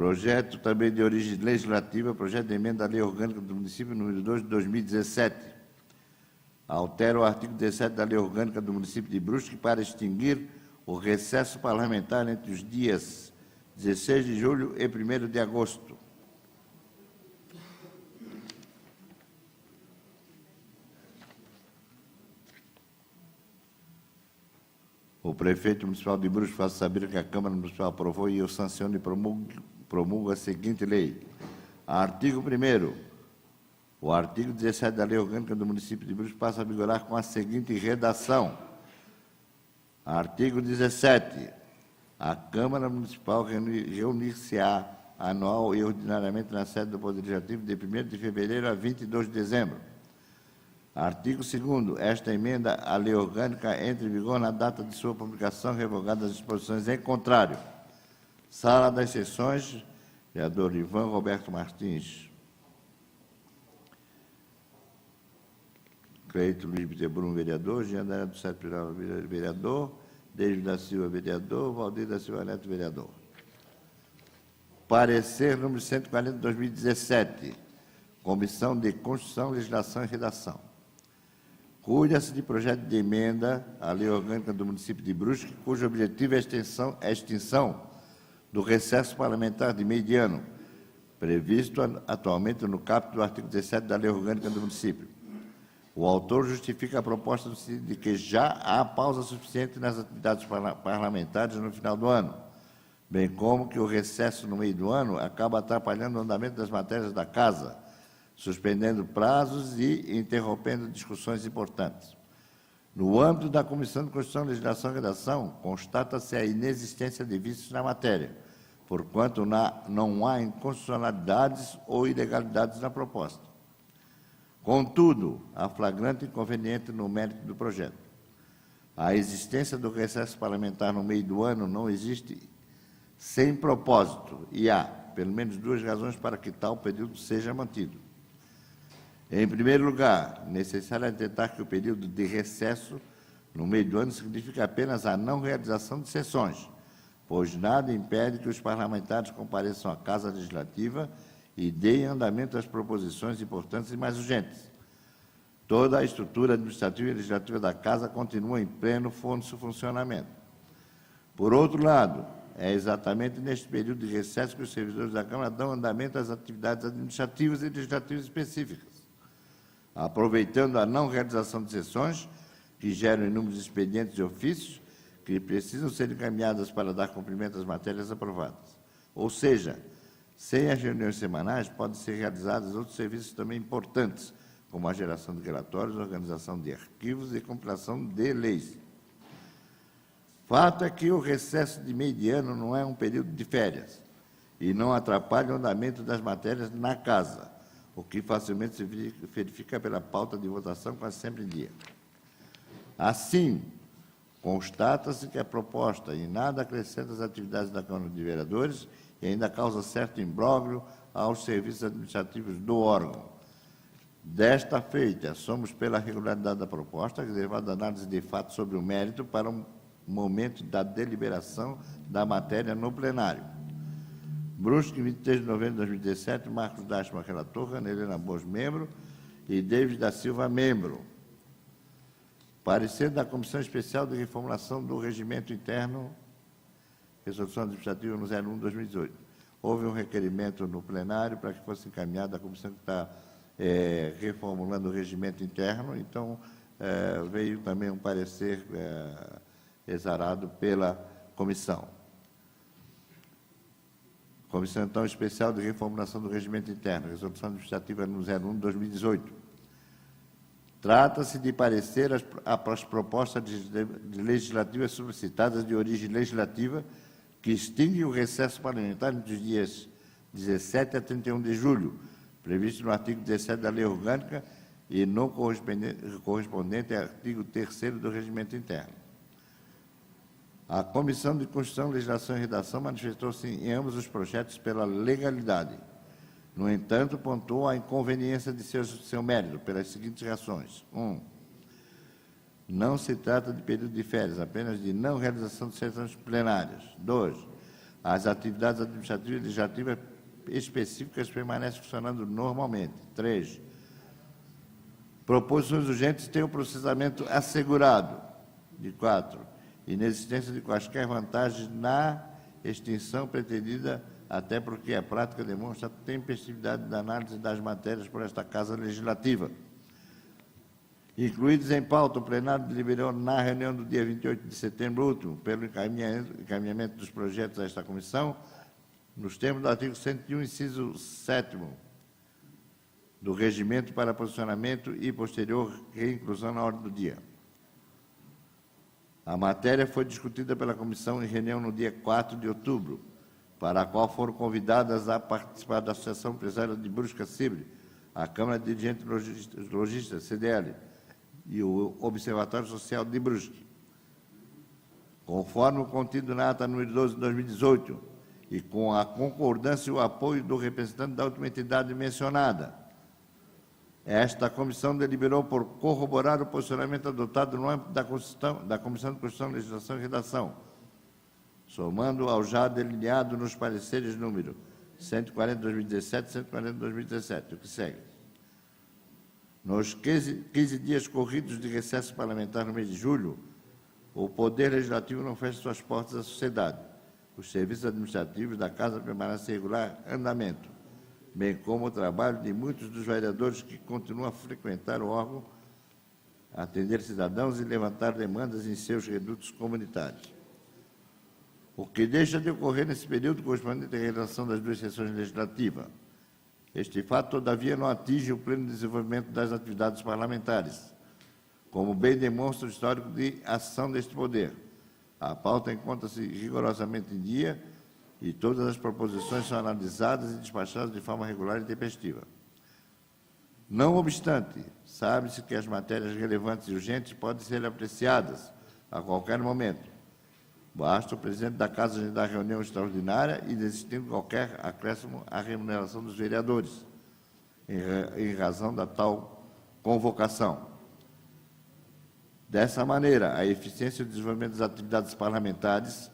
Projeto também de origem legislativa, projeto de emenda à Lei Orgânica do Município número 2 de 2017. Altera o artigo 17 da Lei Orgânica do Município de Brusque para extinguir o recesso parlamentar entre os dias 16 de julho e 1º de agosto. O prefeito municipal de Brusque faz saber que a Câmara Municipal aprovou e eu sanciono e promulgo a seguinte lei. Artigo 1º. O artigo 17 da Lei Orgânica do Município de Brusque passa a vigorar com a seguinte redação. Artigo 17. A Câmara Municipal reunir-se-á anual e ordinariamente na sede do Poder Legislativo de 1º de fevereiro a 22 de dezembro. Artigo 2º. Esta emenda à Lei Orgânica entra em vigor na data de sua publicação, revogadas as disposições em contrário. Sala das Sessões, vereador Ivan Roberto Martins. Cleito Luiz Bitebrum, vereador. Jean Daniel do Sete Piral, vereador. David da Silva, vereador. Valdir da Silva Neto, vereador. Parecer número 140 de 2017. Comissão de Constituição, Legislação e Redação. Cuida-se de projeto de emenda à Lei Orgânica do Município de Brusque, cujo objetivo é a extinção do recesso parlamentar de meio de ano, previsto atualmente no caput do artigo 17 da Lei Orgânica do Município. O autor justifica a proposta no sentido de que já há pausa suficiente nas atividades parlamentares no final do ano, bem como que o recesso no meio do ano acaba atrapalhando o andamento das matérias da Casa, suspendendo prazos e interrompendo discussões importantes. No âmbito da Comissão de Constituição, Legislação e Redação, constata-se a inexistência de vícios na matéria, porquanto não há inconstitucionalidades ou ilegalidades na proposta. Contudo, há flagrante inconveniente no mérito do projeto. A existência do recesso parlamentar no meio do ano não existe sem propósito e há, pelo menos, duas razões para que tal período seja mantido. Em primeiro lugar, necessário atentar que o período de recesso no meio do ano significa apenas a não realização de sessões, pois nada impede que os parlamentares compareçam à Casa Legislativa e deem andamento às proposições importantes e mais urgentes. Toda a estrutura administrativa e legislativa da Casa continua em pleno funcionamento. Por outro lado, é exatamente neste período de recesso que os servidores da Câmara dão andamento às atividades administrativas e legislativas específicas, aproveitando a não realização de sessões, que geram inúmeros expedientes e ofícios, que precisam ser encaminhadas para dar cumprimento às matérias aprovadas. Ou seja, sem as reuniões semanais, podem ser realizados outros serviços também importantes, como a geração de relatórios, organização de arquivos e compilação de leis. Fato é que o recesso de meio de ano não é um período de férias e não atrapalha o andamento das matérias na Casa, o que facilmente se verifica pela pauta de votação quase sempre em dia. Assim, constata-se que a proposta em nada acrescenta as atividades da Câmara de Vereadores e ainda causa certo imbróglio aos serviços administrativos do órgão. Desta feita, somos pela regularidade da proposta, reservada a análise de fato sobre o mérito para o momento da deliberação da matéria no plenário. Brusque, 23 de novembro de 2017, Marcos Dashman, relator, Ana Helena Boas, membro, e David da Silva, membro. Parecer da Comissão Especial de Reformulação do Regimento Interno, Resolução Administrativa no 01/2018. Houve um requerimento no plenário para que fosse encaminhada a comissão que está reformulando o regimento interno, então veio também um parecer exarado pela comissão. Comissão, então, Especial de Reformulação do Regimento Interno, Resolução Administrativa no 01/2018. Trata-se de parecer às propostas legislativas solicitadas de origem legislativa que extinguem o recesso parlamentar entre os dias 17 a 31 de julho, previsto no artigo 17 da Lei Orgânica e no correspondente artigo 3º do Regimento Interno. A Comissão de Constituição, Legislação e Redação manifestou-se em ambos os projetos pela legalidade. No entanto, pontuou a inconveniência de seu mérito, pelas seguintes razões. 1. Não se trata de período de férias, apenas de não realização de sessões plenárias. 2. as atividades administrativas e legislativas específicas permanecem funcionando normalmente. 3. Proposições urgentes têm o processamento assegurado. De 4. Inexistência de quaisquer vantagens na extinção pretendida, até porque a prática demonstra a tempestividade da análise das matérias por esta Casa Legislativa. Incluídos em pauta, o plenário deliberou na reunião do dia 28 de setembro último, pelo encaminhamento dos projetos a esta comissão, nos termos do artigo 101, inciso 7º, do Regimento para posicionamento e posterior reinclusão na ordem do dia. A matéria foi discutida pela comissão em reunião no dia 4 de outubro, para a qual foram convidadas a participar da Associação Empresária de Brusque Cibre, a Câmara de Dirigentes Lojistas, CDL, e o Observatório Social de Brusque. Conforme o contido na ata número 12 de 2018, e com a concordância e o apoio do representante da última entidade mencionada, esta comissão deliberou por corroborar o posicionamento adotado no âmbito da Comissão de Constituição, Legislação e Redação, somando ao já delineado nos pareceres número 140/2017 e 140/2017, o que segue. Nos 15 dias corridos de recesso parlamentar no mês de julho, o Poder Legislativo não fecha suas portas à sociedade. Os serviços administrativos da Casa permanecem em regular andamento, bem como o trabalho de muitos dos vereadores que continuam a frequentar o órgão, atender cidadãos e levantar demandas em seus redutos comunitários. O que deixa de ocorrer nesse período correspondente à realização das duas sessões legislativas. Este fato, todavia, não atinge o pleno desenvolvimento das atividades parlamentares, como bem demonstra o histórico de ação deste poder. A pauta encontra-se rigorosamente em dia e todas as proposições são analisadas e despachadas de forma regular e tempestiva. Não obstante, sabe-se que as matérias relevantes e urgentes podem ser apreciadas a qualquer momento. Basta o presidente da Casa agendar reunião extraordinária e desistindo qualquer acréscimo à remuneração dos vereadores, em razão da tal convocação. Dessa maneira, a eficiência e o desenvolvimento das atividades parlamentares,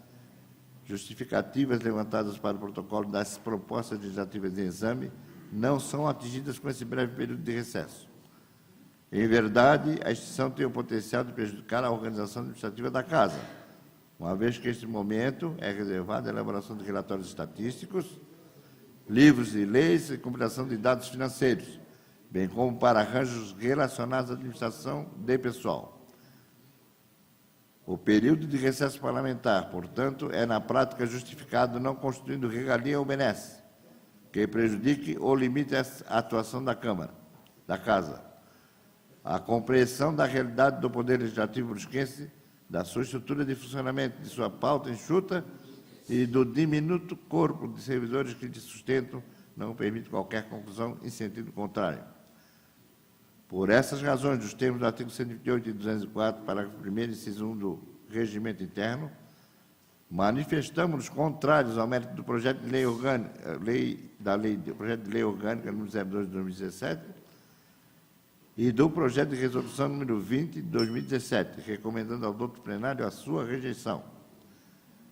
justificativas levantadas para o protocolo das propostas legislativas de exame, não são atingidas com esse breve período de recesso. Em verdade, a extinção tem o potencial de prejudicar a organização administrativa da Casa, uma vez que este momento é reservado à elaboração de relatórios estatísticos, livros e leis e compilação de dados financeiros, bem como para arranjos relacionados à administração de pessoal. O período de recesso parlamentar, portanto, é na prática justificado não constituindo regalia ou benesse, que prejudique ou limite a atuação da Casa. A compreensão da realidade do Poder Legislativo brusquense, da sua estrutura de funcionamento, de sua pauta enxuta e do diminuto corpo de servidores que lhe sustentam, não permite qualquer conclusão em sentido contrário. Por essas razões, dos termos do artigo 128 e 204, parágrafo 1º, inciso 1 do Regimento Interno, manifestamos-nos contrários ao mérito do projeto de lei orgânica, projeto de lei orgânica número 02 de 2017 e do projeto de resolução número 20 de 2017, recomendando ao doutor plenário a sua rejeição.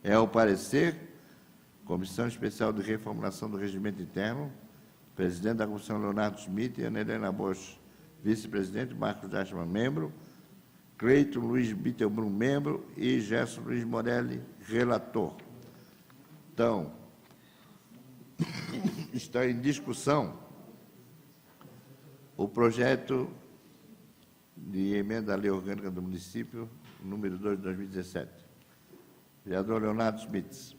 É o parecer, Comissão Especial de Reformulação do Regimento Interno, presidente da Comissão Leonardo Schmidt, Ana Helena Bosch, vice-presidente, Marcos Dachmann, membro, Cleiton Luiz Bittelbrun, membro, e Gerson Luiz Morelli, relator. Então, está em discussão o projeto de emenda à lei orgânica do município, número 2 de 2017. Vereador Leonardo Schmidt.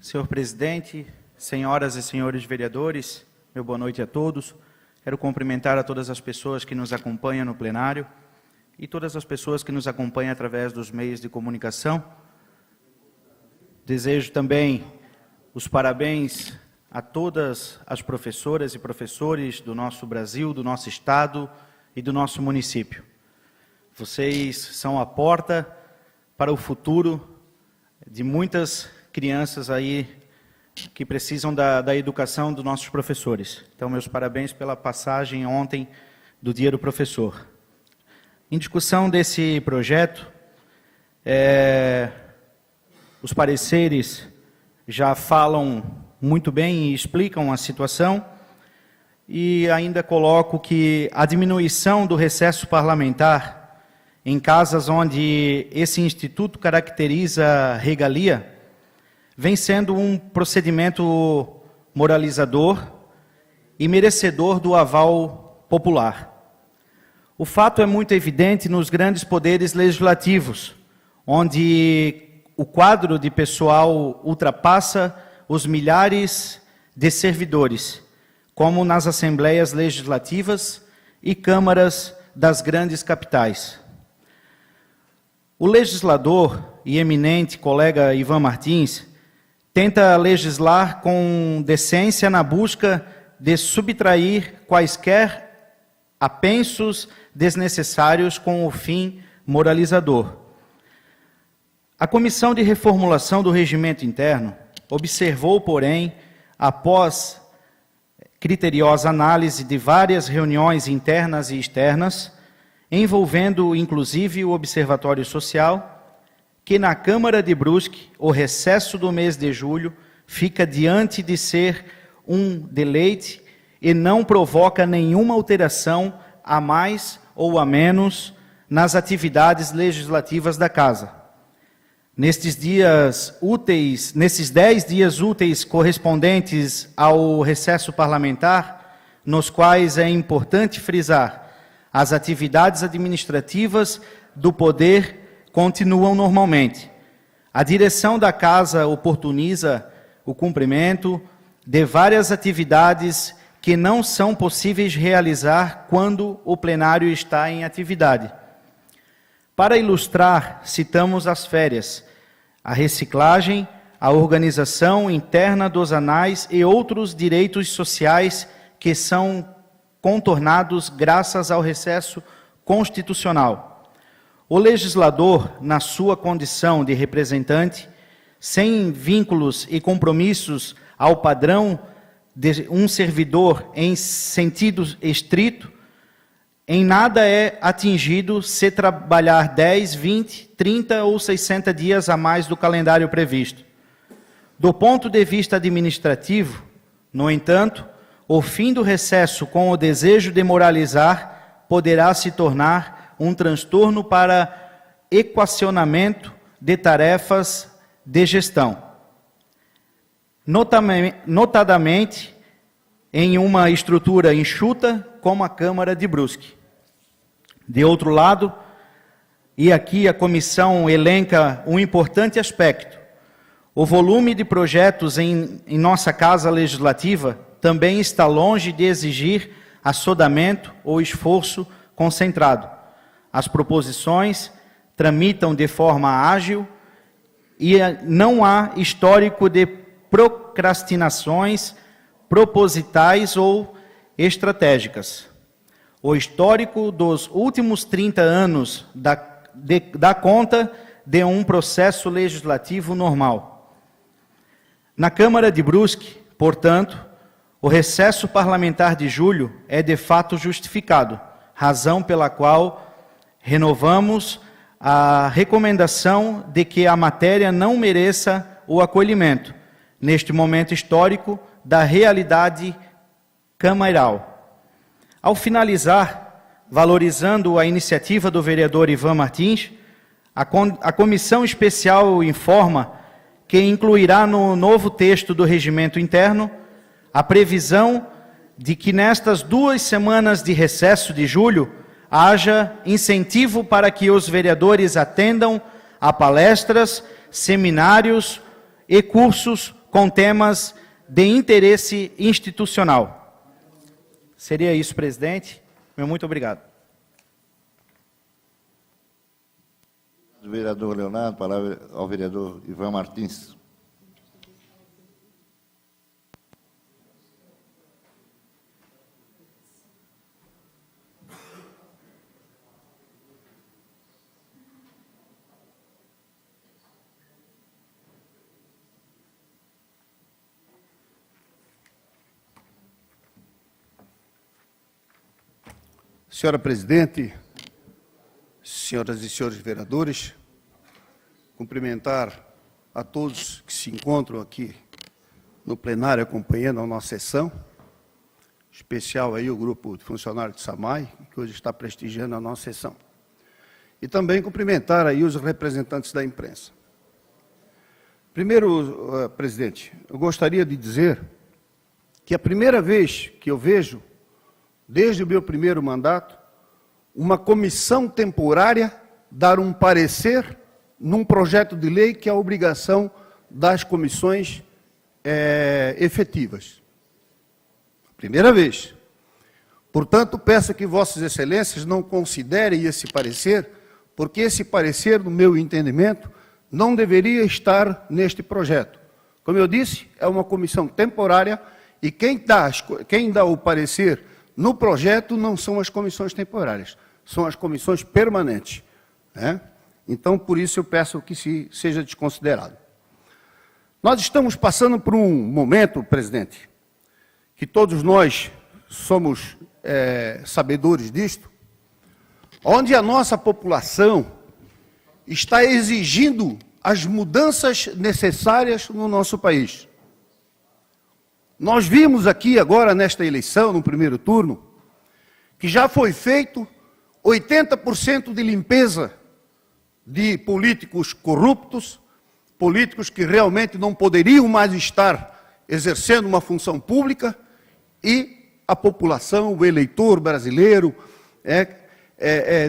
Senhor presidente, senhoras e senhores vereadores, meu boa noite a todos. Quero cumprimentar a todas as pessoas que nos acompanham no plenário e todas as pessoas que nos acompanham através dos meios de comunicação. Desejo também os parabéns a todas as professoras e professores do nosso Brasil, do nosso estado e do nosso município. Vocês são a porta para o futuro de muitas crianças aí que precisam da educação dos nossos professores. Então, meus parabéns pela passagem ontem do Dia do Professor. Em discussão desse projeto, os pareceres já falam muito bem e explicam a situação, e ainda coloco que a diminuição do recesso parlamentar em casas onde esse instituto caracteriza regalia vem sendo um procedimento moralizador e merecedor do aval popular. O fato é muito evidente nos grandes poderes legislativos, onde o quadro de pessoal ultrapassa os milhares de servidores, como nas assembleias legislativas e câmaras das grandes capitais. O legislador e eminente colega Ivan Martins tenta legislar com decência na busca de subtrair quaisquer apensos desnecessários com o fim moralizador. A Comissão de Reformulação do Regimento Interno observou, porém, após criteriosa análise de várias reuniões internas e externas, envolvendo inclusive o Observatório Social, que na Câmara de Brusque, o recesso do mês de julho fica diante de ser um deleite e não provoca nenhuma alteração a mais ou a menos nas atividades legislativas da Casa. Nesses 10 dias úteis correspondentes ao recesso parlamentar, nos quais é importante frisar, as atividades administrativas do Poder continuam normalmente. A direção da Casa oportuniza o cumprimento de várias atividades que não são possíveis realizar quando o plenário está em atividade. Para ilustrar, citamos as férias, a reciclagem, a organização interna dos anais e outros direitos sociais que são contornados graças ao recesso constitucional. O legislador, na sua condição de representante, sem vínculos e compromissos ao padrão de um servidor em sentido estrito, em nada é atingido se trabalhar 10, 20, 30 ou 60 dias a mais do calendário previsto. Do ponto de vista administrativo, no entanto, o fim do recesso com o desejo de moralizar poderá se tornar um transtorno para equacionamento de tarefas de gestão. Notadamente, em uma estrutura enxuta como a Câmara de Brusque. De outro lado, e aqui a comissão elenca um importante aspecto, o volume de projetos em nossa Casa Legislativa também está longe de exigir assodamento ou esforço concentrado. As proposições tramitam de forma ágil e não há histórico de procrastinações propositais ou estratégicas. O histórico dos últimos 30 anos dá conta de um processo legislativo normal. Na Câmara de Brusque, portanto, o recesso parlamentar de julho é de fato justificado, razão pela qual renovamos a recomendação de que a matéria não mereça o acolhimento, neste momento histórico da realidade cameral. Ao finalizar, valorizando a iniciativa do vereador Ivan Martins, a Comissão Especial informa que incluirá no novo texto do Regimento Interno a previsão de que nestas 2 semanas de recesso de julho haja incentivo para que os vereadores atendam a palestras, seminários e cursos com temas de interesse institucional. Seria isso, presidente. Meu muito obrigado. Do vereador Leonardo, palavra ao vereador Ivan Martins. Senhora Presidente, senhoras e senhores vereadores, cumprimentar a todos que se encontram aqui no plenário acompanhando a nossa sessão, em especial aí o grupo de funcionários de SAMAI, que hoje está prestigiando a nossa sessão. E também cumprimentar aí os representantes da imprensa. Primeiro, presidente, eu gostaria de dizer que a primeira vez que eu vejo, desde o meu primeiro mandato, uma comissão temporária dar um parecer num projeto de lei que é a obrigação das comissões efetivas. Primeira vez. Portanto, peço que Vossas Excelências não considerem esse parecer, porque esse parecer, no meu entendimento, não deveria estar neste projeto. Como eu disse, é uma comissão temporária e quem dá o parecer no projeto não são as comissões temporárias, são as comissões permanentes, né? Então, por isso eu peço que seja desconsiderado. Nós estamos passando por um momento, presidente, que todos nós somos sabedores disto, onde a nossa população está exigindo as mudanças necessárias no nosso país. Nós vimos aqui agora, nesta eleição, no primeiro turno, que já foi feito 80% de limpeza de políticos corruptos, políticos que realmente não poderiam mais estar exercendo uma função pública, e a população, o eleitor brasileiro,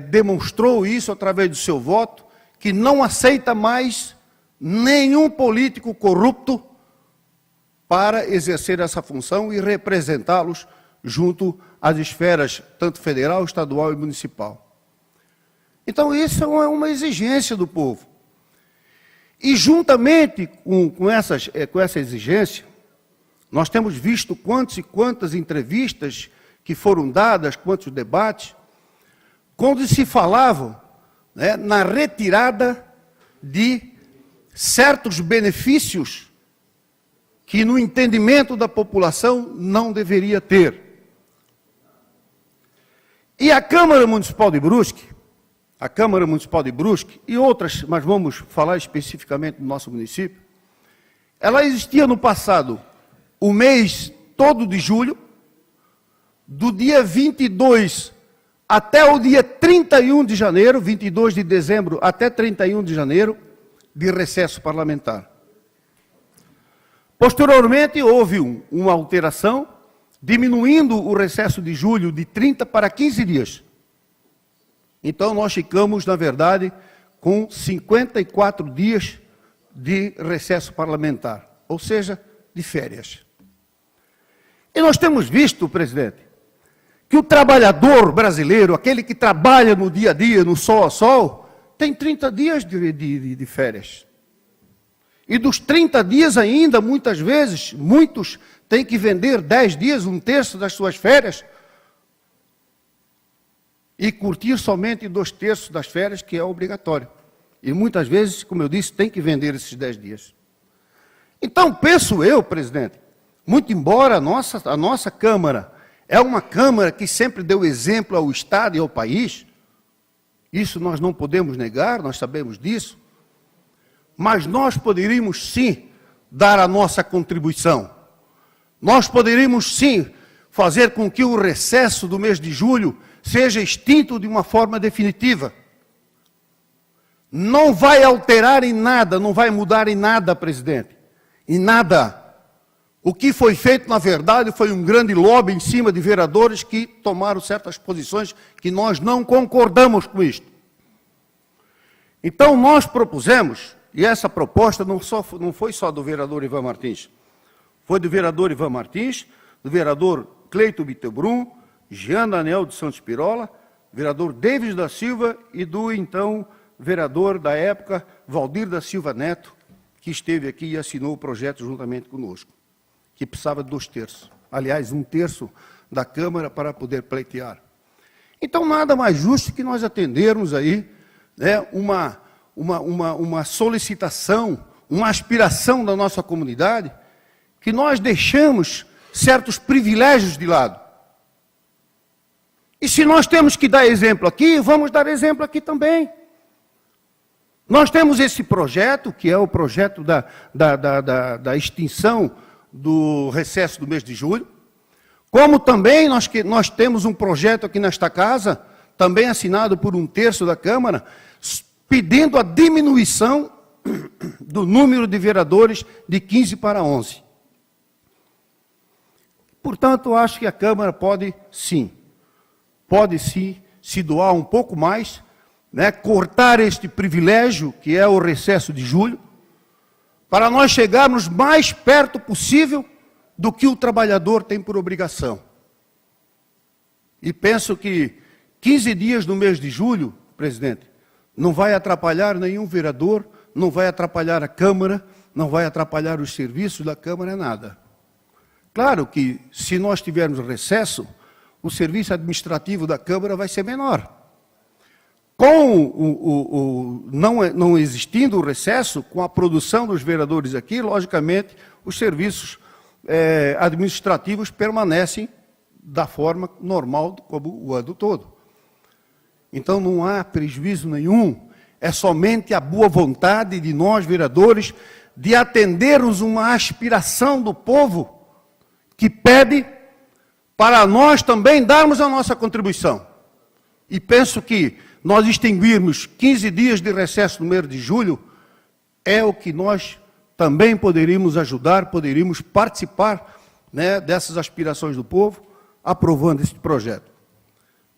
demonstrou isso através do seu voto, que não aceita mais nenhum político corrupto para exercer essa função e representá-los junto às esferas, tanto federal, estadual e municipal. Então, isso é uma exigência do povo. E, juntamente com essa exigência, nós temos visto quantas e quantas entrevistas que foram dadas, quantos debates, quando se falavam, né, na retirada de certos benefícios que, no entendimento da população, não deveria ter. E a Câmara Municipal de Brusque, e outras, mas vamos falar especificamente do nosso município, ela existia no passado o mês todo de julho, do dia 22 até o dia 31 de janeiro, 22 de dezembro até 31 de janeiro, de recesso parlamentar. Posteriormente, houve uma alteração, diminuindo o recesso de julho de 30 para 15 dias. Então, nós ficamos, na verdade, com 54 dias de recesso parlamentar, ou seja, de férias. E nós temos visto, presidente, que o trabalhador brasileiro, aquele que trabalha no dia a dia, no sol a sol, tem 30 dias de férias. E dos 30 dias ainda, muitas vezes, muitos têm que vender 10 dias, 1/3 das suas férias, e curtir somente 2/3 das férias, que é obrigatório. E muitas vezes, como eu disse, tem que vender esses 10 dias. Então, penso eu, presidente, muito embora a nossa Câmara é uma Câmara que sempre deu exemplo ao Estado e ao país, isso nós não podemos negar, nós sabemos disso, mas nós poderíamos sim dar a nossa contribuição. Nós poderíamos sim fazer com que o recesso do mês de julho seja extinto de uma forma definitiva. Não vai alterar em nada, não vai mudar em nada, presidente, em nada. O que foi feito, na verdade, foi um grande lobby em cima de vereadores que tomaram certas posições que nós não concordamos com isto. Então, nós propusemos, e essa proposta não foi só do vereador Ivan Martins, foi do vereador Ivan Martins, do vereador Cleito Bittelbrum, Jean Daniel de Santos Pirola, vereador Davis da Silva e do, então, vereador da época, Valdir da Silva Neto, que esteve aqui e assinou o projeto juntamente conosco, que precisava de 2/3. Aliás, 1/3 da Câmara para poder pleitear. Então, nada mais justo que nós atendermos aí, né, uma solicitação, uma aspiração da nossa comunidade, que nós deixamos certos privilégios de lado. E se nós temos que dar exemplo aqui, vamos dar exemplo aqui também. Nós temos esse projeto, que é o projeto da extinção do recesso do mês de julho, como também nós temos um projeto aqui nesta casa, também assinado por 1/3 da Câmara, pedindo a diminuição do número de vereadores de 15 para 11. Portanto, acho que a Câmara pode sim se doar um pouco mais, né, cortar este privilégio, que é o recesso de julho, para nós chegarmos mais perto possível do que o trabalhador tem por obrigação. E penso que 15 dias no mês de julho, presidente, não vai atrapalhar nenhum vereador, não vai atrapalhar a Câmara, não vai atrapalhar os serviços da Câmara, nada. Claro que, se nós tivermos recesso, o serviço administrativo da Câmara vai ser menor. Com não existindo o recesso, com a produção dos vereadores aqui, logicamente, os serviços administrativos permanecem da forma normal como o ano todo. Então não há prejuízo nenhum, é somente a boa vontade de nós, vereadores, de atendermos uma aspiração do povo que pede para nós também darmos a nossa contribuição. E penso que nós extinguirmos 15 dias de recesso no mês de julho é o que nós também poderíamos ajudar, poderíamos participar, né, dessas aspirações do povo, aprovando esse projeto.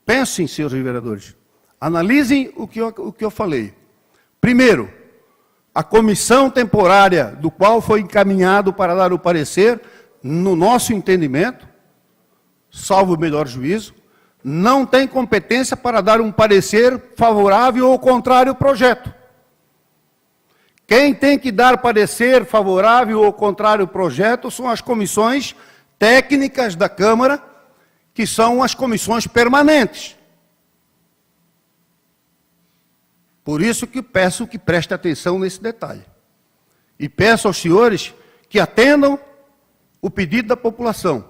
Pensem, senhores vereadores, analisem o que eu falei. Primeiro, a comissão temporária do qual foi encaminhado para dar o parecer, no nosso entendimento, salvo o melhor juízo, não tem competência para dar um parecer favorável ou contrário ao projeto. Quem tem que dar parecer favorável ou contrário ao projeto são as comissões técnicas da Câmara, que são as comissões permanentes. Por isso que peço que preste atenção nesse detalhe. E peço aos senhores que atendam o pedido da população.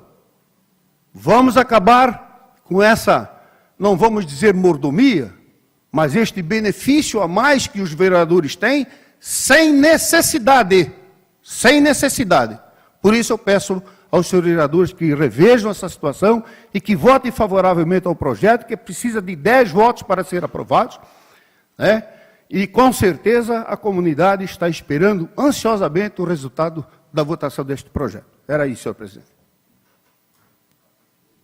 Vamos acabar com essa, não vamos dizer mordomia, mas este benefício a mais que os vereadores têm, sem necessidade. Sem necessidade. Por isso eu peço aos senhores vereadores que revejam essa situação e que votem favoravelmente ao projeto, que precisa de 10 votos para ser aprovado, né? E com certeza a comunidade está esperando ansiosamente o resultado da votação deste projeto. Era isso, senhor presidente.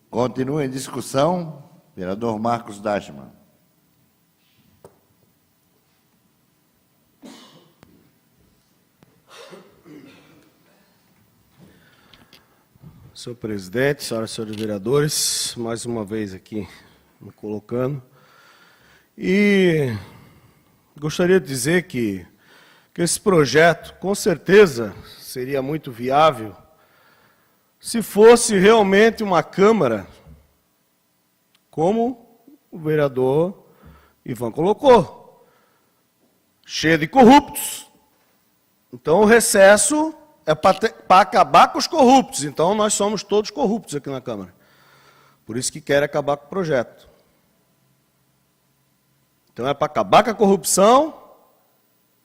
Continua em discussão, vereador Marcos Dachmann. Senhor presidente, senhoras e senhores vereadores, mais uma vez aqui me colocando. E gostaria de dizer que esse projeto, com certeza, seria muito viável se fosse realmente uma Câmara, como o vereador Ivan colocou, cheia de corruptos. Então, o recesso é para acabar com os corruptos. Então, nós somos todos corruptos aqui na Câmara. Por isso que querem acabar com o projeto. Então, é para acabar com a corrupção,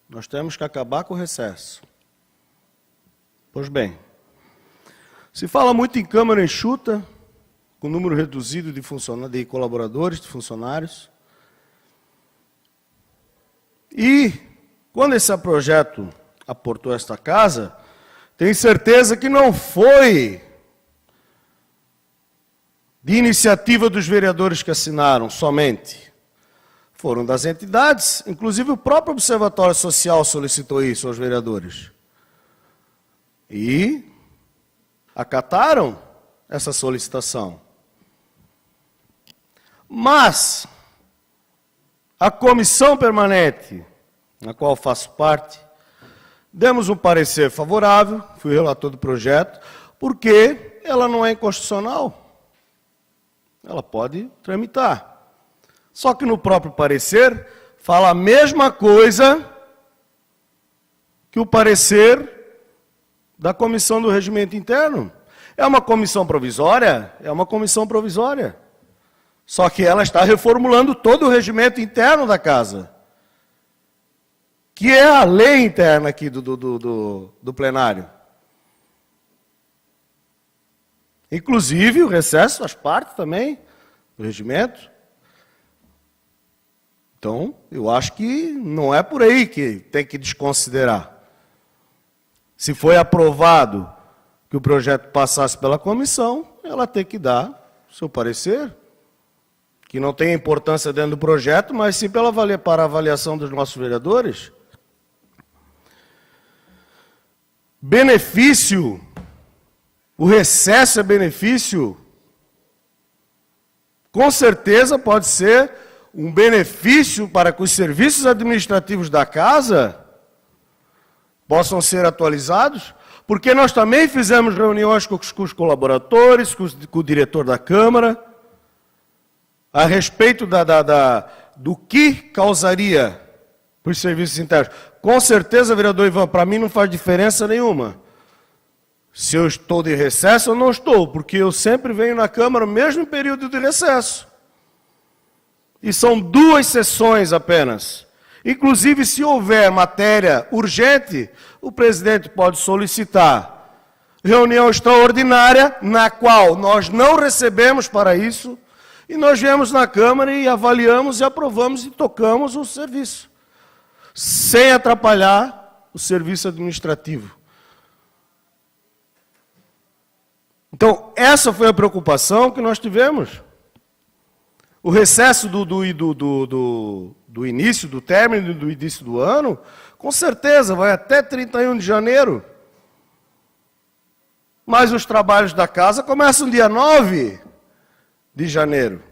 nós temos que acabar com o recesso. Pois bem, se fala muito em Câmara enxuta, com número reduzido de colaboradores, de funcionários. E, quando esse projeto aportou esta casa, tenho certeza que não foi de iniciativa dos vereadores que assinaram somente. Foram das entidades, inclusive o próprio Observatório Social solicitou isso aos vereadores. E acataram essa solicitação. Mas a comissão permanente, na qual faço parte, demos um parecer favorável, fui relator do projeto, porque ela não é inconstitucional. Ela pode tramitar. Só que no próprio parecer fala a mesma coisa que o parecer da Comissão do Regimento Interno. É uma comissão provisória? É uma comissão provisória. Só que ela está reformulando todo o regimento interno da casa, que é a lei interna aqui do plenário. Inclusive, o recesso faz parte também do regimento. Então, eu acho que não é por aí que tem que desconsiderar. Se foi aprovado que o projeto passasse pela comissão, ela tem que dar o seu parecer, que não tem importância dentro do projeto, mas sim para a avaliação dos nossos vereadores. Benefício, o recesso é benefício? Com certeza pode ser um benefício para que os serviços administrativos da casa possam ser atualizados, porque nós também fizemos reuniões com os colaboradores, com o diretor da Câmara, a respeito do que causaria para os serviços internos. Com certeza, vereador Ivan, para mim não faz diferença nenhuma se eu estou de recesso ou não estou, porque eu sempre venho na Câmara mesmo em período de recesso. E são 2 sessões apenas. Inclusive, se houver matéria urgente, o presidente pode solicitar reunião extraordinária, na qual nós não recebemos para isso, e nós viemos na Câmara e avaliamos e aprovamos e tocamos o serviço, sem atrapalhar o serviço administrativo. Então, essa foi a preocupação que nós tivemos. O recesso do início, do término do início do ano, com certeza vai até 31 de janeiro. Mas os trabalhos da casa começam dia 9 de janeiro.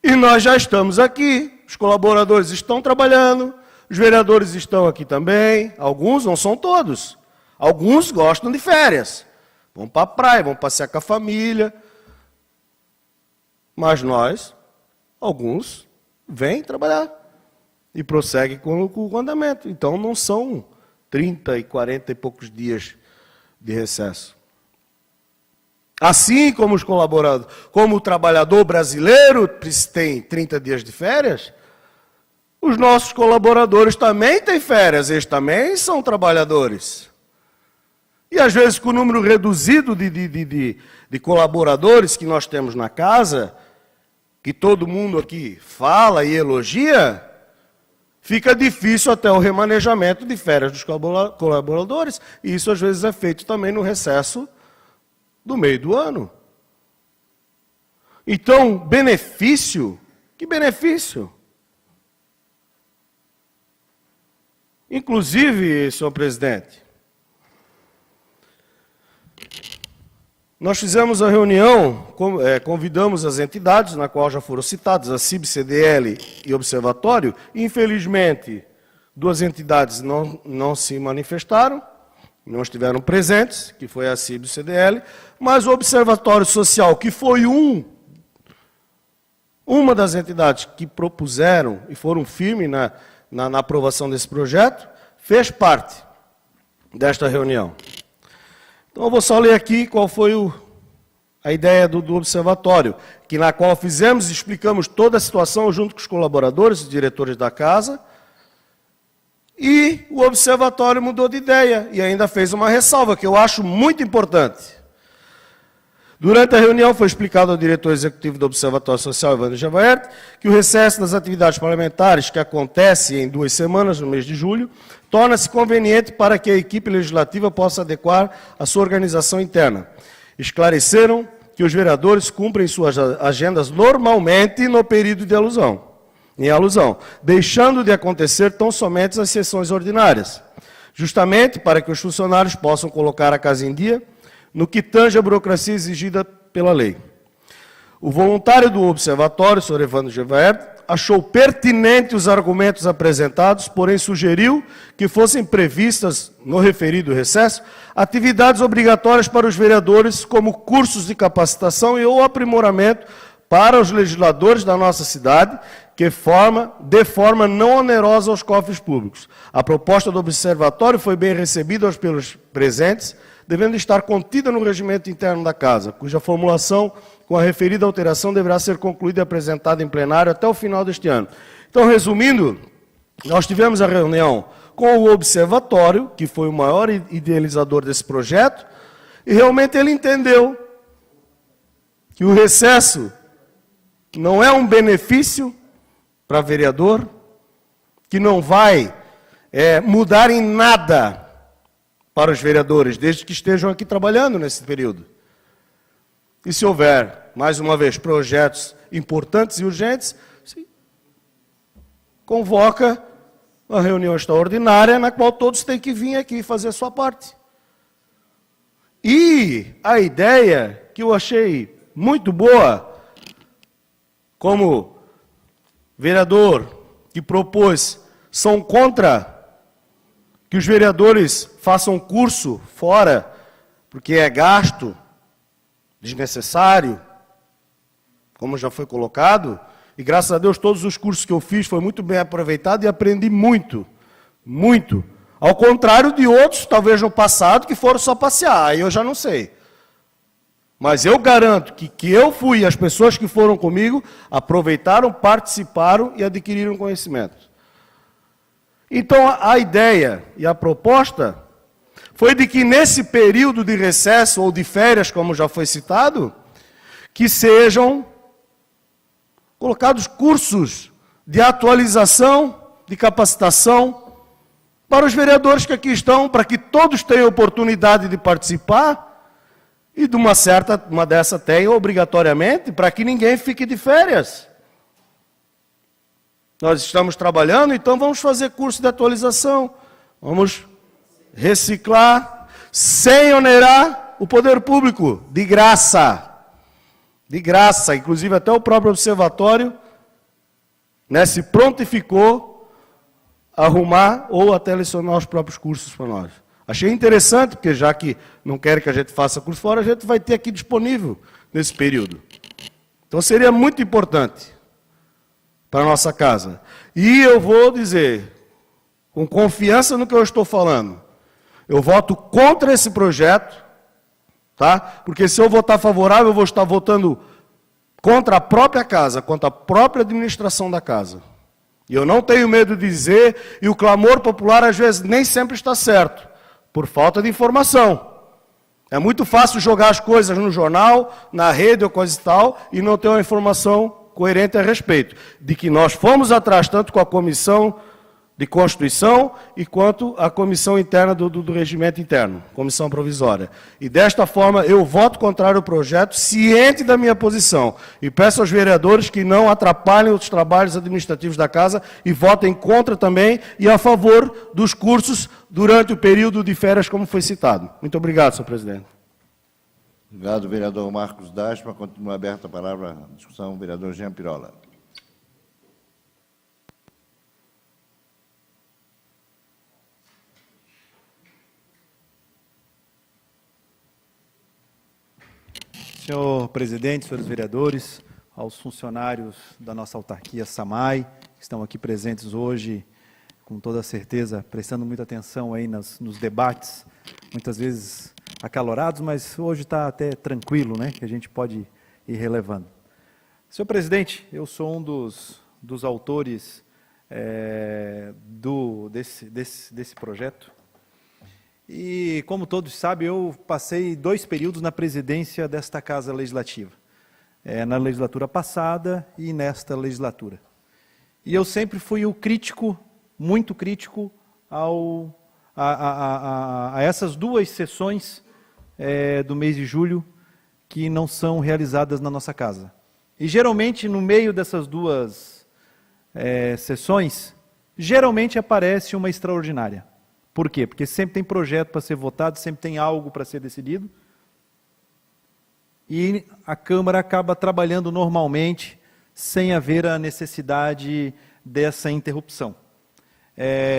E nós já estamos aqui, os colaboradores estão trabalhando, os vereadores estão aqui também, alguns, não são todos. Alguns gostam de férias, vão para a praia, vão passear com a família. Mas nós, alguns, vêm trabalhar e prosseguem com o andamento. Então não são 30 e 40 e poucos dias de recesso. Assim como os colaboradores, como o trabalhador brasileiro tem 30 dias de férias, os nossos colaboradores também têm férias, eles também são trabalhadores. E às vezes com o número reduzido de colaboradores que nós temos na casa, que todo mundo aqui fala e elogia, fica difícil até o remanejamento de férias dos colaboradores, e isso às vezes é feito também no recesso do meio do ano. Então, benefício, que benefício? Inclusive, senhor presidente, nós fizemos a reunião, convidamos as entidades, na qual já foram citadas, a CIB, CDL e Observatório, e infelizmente 2 entidades não se manifestaram, não estiveram presentes, que foi a CIB e o CDL, mas o Observatório Social, que foi uma das entidades que propuseram e foram firmes na aprovação desse projeto, fez parte desta reunião. Então, eu vou só ler aqui qual foi a ideia do observatório, na qual fizemos e explicamos toda a situação junto com os colaboradores e diretores da casa, e o observatório mudou de ideia e ainda fez uma ressalva, que eu acho muito importante. Durante a reunião foi explicado ao diretor executivo do Observatório Social, Evandro Javaert, que o recesso das atividades parlamentares, que acontece em 2 semanas, no mês de julho, torna-se conveniente para que a equipe legislativa possa adequar a sua organização interna. Esclareceram que os vereadores cumprem suas agendas normalmente no período de alusão, deixando de acontecer tão somente as sessões ordinárias, justamente para que os funcionários possam colocar a casa em dia no que tange a burocracia exigida pela lei. O voluntário do observatório, o senhor Evandro Javaert, achou pertinente os argumentos apresentados, porém sugeriu que fossem previstas, no referido recesso, atividades obrigatórias para os vereadores, como cursos de capacitação e ou aprimoramento para os legisladores da nossa cidade, de forma não onerosa aos cofres públicos. A proposta do observatório foi bem recebida pelos presentes, devendo estar contida no regimento interno da Casa, cuja formulação com a referida alteração deverá ser concluída e apresentada em plenário até o final deste ano. Então, resumindo, nós tivemos a reunião com o observatório, que foi o maior idealizador desse projeto, e realmente ele entendeu que o recesso não é um benefício para vereador, que não vai mudar em nada para os vereadores, desde que estejam aqui trabalhando nesse período. E se houver, mais uma vez, projetos importantes e urgentes, sim, convoca uma reunião extraordinária na qual todos têm que vir aqui fazer a sua parte. E a ideia que eu achei muito boa, como vereador que propôs, são contra que os vereadores façam curso fora, porque é gasto desnecessário, como já foi colocado, e graças a Deus todos os cursos que eu fiz foi muito bem aproveitado e aprendi muito, muito. Ao contrário de outros, talvez no passado, que foram só passear, aí eu já não sei. Mas eu garanto que eu fui e as pessoas que foram comigo aproveitaram, participaram e adquiriram conhecimento. Então, a ideia e a proposta foi de que nesse período de recesso ou de férias, como já foi citado, que sejam colocados cursos de atualização, de capacitação para os vereadores que aqui estão, para que todos tenham oportunidade de participar e de uma dessa tenha obrigatoriamente, para que ninguém fique de férias. Nós estamos trabalhando, então vamos fazer curso de atualização, vamos reciclar, sem onerar o poder público, de graça. De graça, inclusive até o próprio observatório, né, se prontificou a arrumar ou até lecionar os próprios cursos para nós. Achei interessante, porque já que não querem que a gente faça curso fora, a gente vai ter aqui disponível nesse período. Então seria muito importante para a nossa casa. E eu vou dizer, com confiança no que eu estou falando, eu voto contra esse projeto, tá? Porque se eu votar favorável, eu vou estar votando contra a própria casa, contra a própria administração da casa. E eu não tenho medo de dizer, e o clamor popular às vezes nem sempre está certo, por falta de informação. É muito fácil jogar as coisas no jornal, na rede ou coisa e tal, e não ter uma informação coerente a respeito, de que nós fomos atrás tanto com a Comissão de Constituição e quanto a Comissão Interna do Regimento Interno, Comissão Provisória. E desta forma eu voto contrário ao projeto, ciente da minha posição, e peço aos vereadores que não atrapalhem os trabalhos administrativos da Casa e votem contra também e a favor dos cursos durante o período de férias, como foi citado. Muito obrigado, senhor presidente. Obrigado, vereador Marcos Dashma. Continua aberta a palavra à discussão, vereador Jean Pirola. Senhor presidente, senhores vereadores, aos funcionários da nossa autarquia SAMAI, que estão aqui presentes hoje, com toda certeza, prestando muita atenção aí nos debates, muitas vezes acalorados, mas hoje está até tranquilo, né, que a gente pode ir relevando. Senhor presidente, eu sou um dos autores desse projeto, e, como todos sabem, eu passei 2 períodos na presidência desta Casa Legislativa, na legislatura passada e nesta legislatura. E eu sempre fui o crítico, muito crítico, a essas 2 sessões do mês de julho que não são realizadas na nossa casa. E, geralmente, no meio dessas 2 sessões, geralmente aparece uma extraordinária. Por quê? Porque sempre tem projeto para ser votado, sempre tem algo para ser decidido. E a Câmara acaba trabalhando normalmente, sem haver a necessidade dessa interrupção.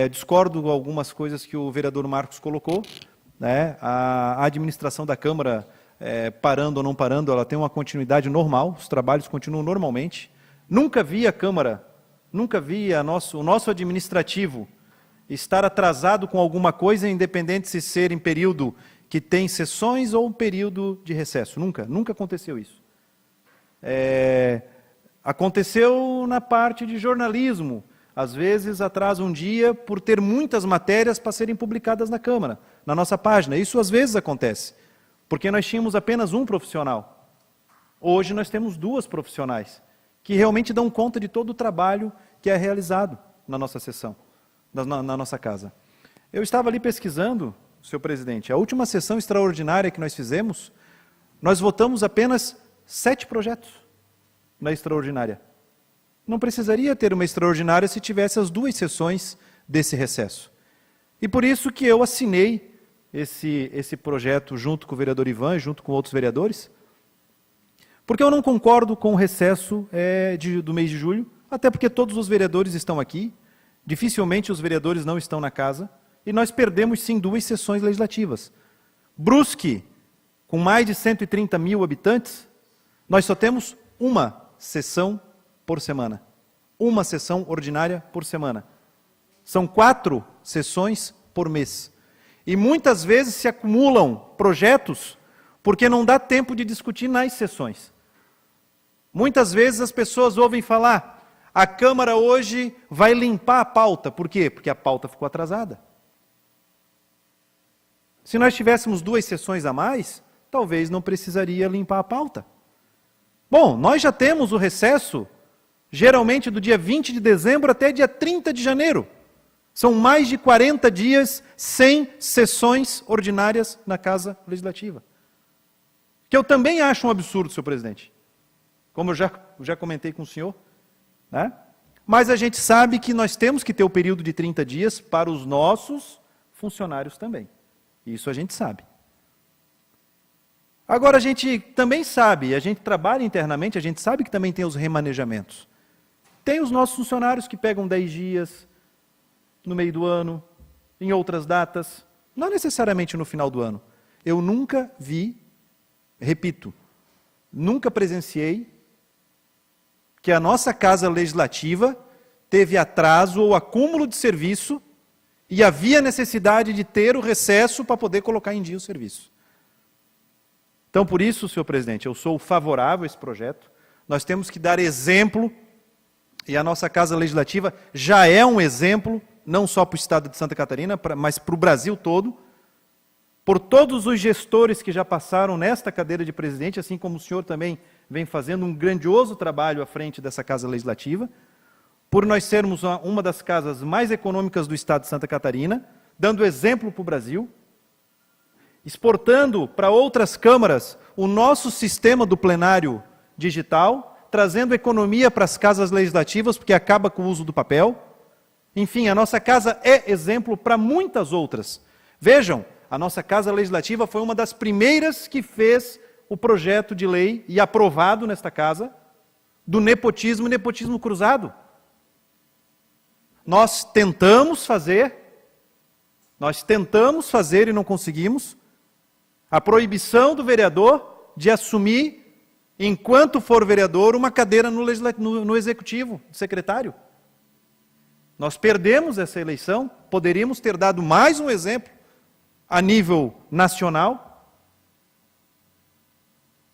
Discordo de algumas coisas que o vereador Marcos colocou, né? A administração da Câmara, parando ou não parando, ela tem uma continuidade normal, os trabalhos continuam normalmente. Nunca vi a Câmara nunca vi o nosso administrativo estar atrasado com alguma coisa, independente se ser em período que tem sessões ou um período de recesso. Nunca aconteceu isso. Aconteceu na parte de jornalismo. Às vezes atrasa um dia por ter muitas matérias para serem publicadas na Câmara, na nossa página. Isso às vezes acontece, porque nós tínhamos apenas um profissional. Hoje nós temos 2 profissionais, que realmente dão conta de todo o trabalho que é realizado na nossa sessão, na nossa casa. Eu estava ali pesquisando, senhor presidente, a última sessão extraordinária que nós fizemos, nós votamos apenas 7 projetos na extraordinária. Não precisaria ter uma extraordinária se tivesse as 2 sessões desse recesso. E por isso que eu assinei esse projeto junto com o vereador Ivan, junto com outros vereadores, porque eu não concordo com o recesso do mês de julho, até porque todos os vereadores estão aqui, dificilmente os vereadores não estão na casa, e nós perdemos sim 2 sessões legislativas. Brusque, com mais de 130 mil habitantes, nós só temos uma sessão por semana. Uma sessão ordinária por semana. São 4 sessões por mês. E muitas vezes se acumulam projetos porque não dá tempo de discutir nas sessões. Muitas vezes as pessoas ouvem falar, a Câmara hoje vai limpar a pauta. Por quê? Porque a pauta ficou atrasada. Se nós tivéssemos 2 sessões a mais, talvez não precisaria limpar a pauta. Bom, nós já temos o recesso, geralmente do dia 20 de dezembro até dia 30 de janeiro. São mais de 40 dias sem sessões ordinárias na Casa Legislativa. Que eu também acho um absurdo, senhor presidente. Como eu já comentei com o senhor. Né? Mas a gente sabe que nós temos que ter o período de 30 dias para os nossos funcionários também. Isso a gente sabe. Agora a gente também sabe, a gente trabalha internamente, a gente sabe que também tem os remanejamentos. Tem os nossos funcionários que pegam 10 dias no meio do ano, em outras datas, não necessariamente no final do ano. Eu nunca vi, repito, nunca presenciei que a nossa Casa Legislativa teve atraso ou acúmulo de serviço e havia necessidade de ter o recesso para poder colocar em dia o serviço. Então, por isso, senhor presidente, eu sou favorável a esse projeto. Nós temos que dar exemplo, e a nossa Casa Legislativa já é um exemplo, não só para o Estado de Santa Catarina, mas para o Brasil todo, por todos os gestores que já passaram nesta cadeira de presidente, assim como o senhor também vem fazendo um grandioso trabalho à frente dessa Casa Legislativa, por nós sermos uma das casas mais econômicas do Estado de Santa Catarina, dando exemplo para o Brasil, exportando para outras câmaras o nosso sistema do plenário digital, trazendo economia para as casas legislativas, porque acaba com o uso do papel. Enfim, a nossa casa é exemplo para muitas outras. Vejam, a nossa Casa Legislativa foi uma das primeiras que fez o projeto de lei, e aprovado nesta casa, do nepotismo e nepotismo cruzado. Nós tentamos fazer e não conseguimos, a proibição do vereador de assumir, enquanto for vereador, uma cadeira no executivo, secretário. Nós perdemos essa eleição, poderíamos ter dado mais um exemplo a nível nacional.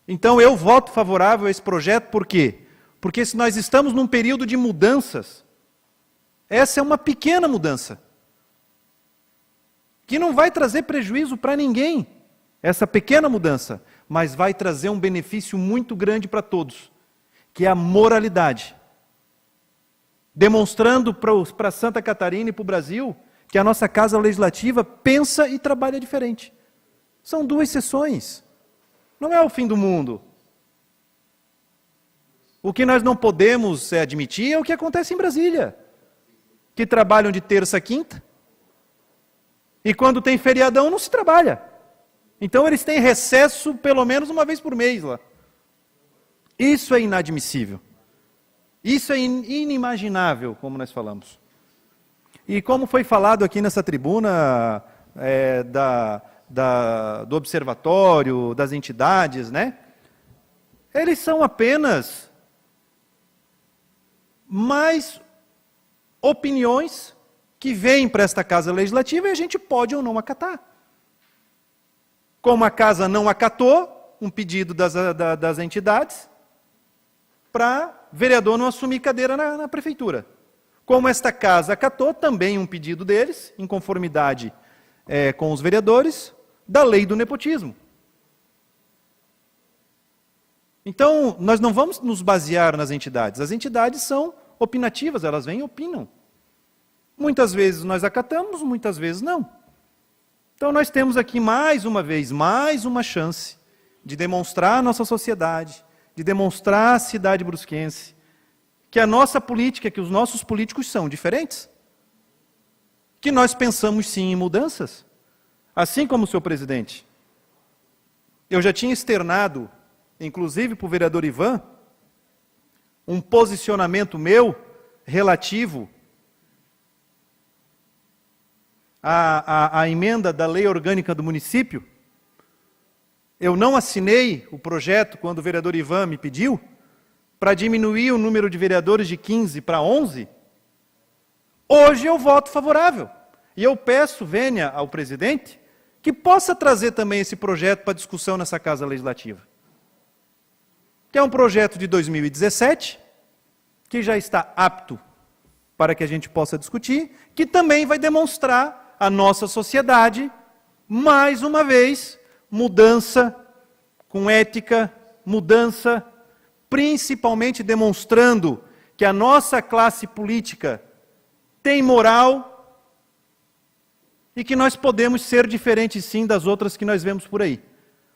Então eu voto favorável a esse projeto, por quê? Porque se nós estamos num período de mudanças, essa é uma pequena mudança, que não vai trazer prejuízo para ninguém, essa pequena mudança, mas vai trazer um benefício muito grande para todos, que é a moralidade. Demonstrando para Santa Catarina e para o Brasil que a nossa Casa Legislativa pensa e trabalha diferente. São 2 sessões. Não é o fim do mundo. O que nós não podemos admitir é o que acontece em Brasília, que trabalham de terça a quinta, e quando tem feriadão não se trabalha. Então eles têm recesso pelo menos uma vez por mês lá. Isso é inadmissível. Isso é inimaginável, como nós falamos. E como foi falado aqui nessa tribuna do observatório, das entidades, né? Eles são apenas mais opiniões que vêm para esta Casa Legislativa e a gente pode ou não acatar. Como a Casa não acatou um pedido das entidades para vereador não assumir cadeira na Prefeitura. Como esta Casa acatou também um pedido deles, em conformidade com os vereadores, da lei do nepotismo. Então, nós não vamos nos basear nas entidades. As entidades são opinativas, elas vêm e opinam. Muitas vezes nós acatamos, muitas vezes não. Então, nós temos aqui, mais uma vez, mais uma chance de demonstrar à nossa sociedade, de demonstrar à cidade brusquense, que a nossa política, que os nossos políticos são diferentes. Que nós pensamos sim em mudanças. Assim como o senhor presidente. Eu já tinha externado, inclusive para o vereador Ivan, um posicionamento meu relativo à emenda da lei orgânica do município. Eu não assinei o projeto quando o vereador Ivan me pediu para diminuir o número de vereadores de 15 para 11. Hoje eu voto favorável. E eu peço, vênia ao presidente, que possa trazer também esse projeto para discussão nessa Casa Legislativa. Que é um projeto de 2017, que já está apto para que a gente possa discutir, que também vai demonstrar à nossa sociedade, mais uma vez, mudança com ética, mudança principalmente demonstrando que a nossa classe política tem moral e que nós podemos ser diferentes sim das outras que nós vemos por aí.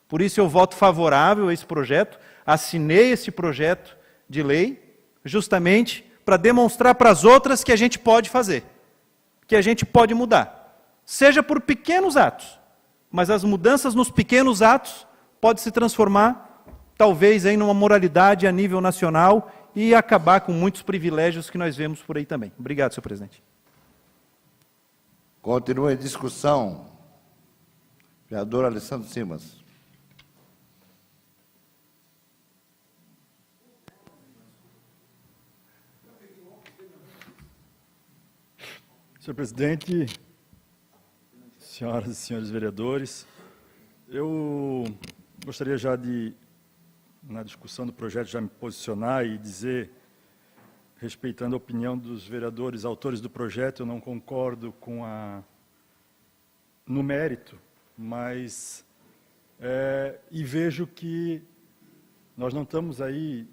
Por isso eu voto favorável a esse projeto, assinei esse projeto de lei, justamente para demonstrar para as outras que a gente pode fazer, que a gente pode mudar, seja por pequenos atos, mas as mudanças nos pequenos atos podem se transformar, talvez, em uma moralidade a nível nacional e acabar com muitos privilégios que nós vemos por aí também. Obrigado, senhor presidente. Continua em discussão. Vereador Alessandro Simas. Senhor presidente, senhoras e senhores vereadores, eu gostaria já de, na discussão do projeto, já me posicionar e dizer, respeitando a opinião dos vereadores autores do projeto, eu não concordo com no mérito, mas e vejo que nós não estamos aí,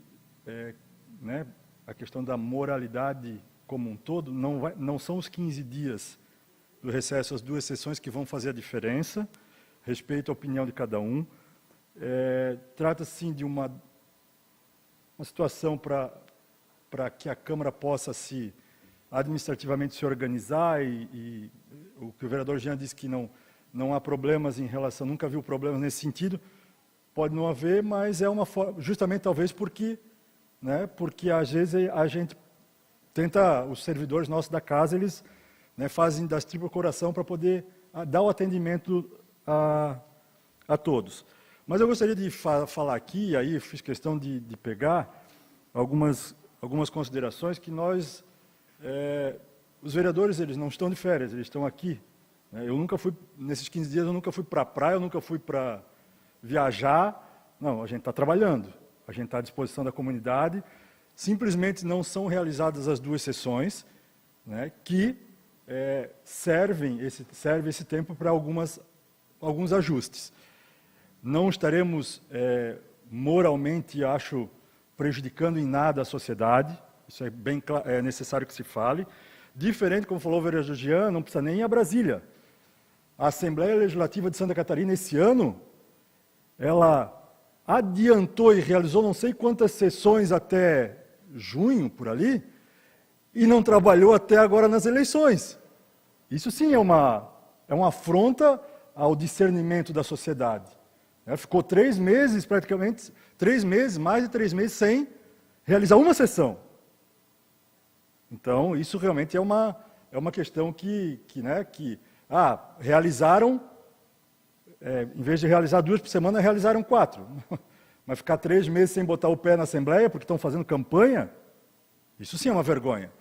né, a questão da moralidade como um todo, não são os 15 dias do recesso, as 2 sessões que vão fazer a diferença, respeito a opinião de cada um. Trata-se sim de uma situação para que a Câmara possa administrativamente se organizar e o que o vereador Jean disse que não há problemas em relação, nunca viu problemas nesse sentido, pode não haver, mas é uma forma, justamente talvez porque às vezes a gente tenta, os servidores nossos da casa, eles fazem das tripas coração para poder dar o atendimento a todos. Mas eu gostaria de falar aqui, aí eu fiz questão de pegar algumas considerações que nós, os vereadores, eles não estão de férias, eles estão aqui. Eu nunca fui, nesses 15 dias, eu nunca fui para a praia, eu nunca fui para viajar. Não, a gente está trabalhando, a gente está à disposição da comunidade. Simplesmente não são realizadas as 2 sessões, que serve esse tempo para alguns ajustes. Não estaremos moralmente, acho, prejudicando em nada a sociedade, isso é necessário que se fale. Diferente, como falou o vereador Jean, não precisa nem ir a Brasília. A Assembleia Legislativa de Santa Catarina, esse ano, ela adiantou e realizou não sei quantas sessões até junho, por ali, e não trabalhou até agora nas eleições. Isso sim é uma afronta ao discernimento da sociedade. Ficou 3 meses, praticamente, 3 meses, mais de 3 meses, sem realizar uma sessão. Então, isso realmente é uma questão que realizaram, em vez de realizar 2 por semana, realizaram 4. Mas ficar 3 meses sem botar o pé na Assembleia, porque estão fazendo campanha, isso sim é uma vergonha.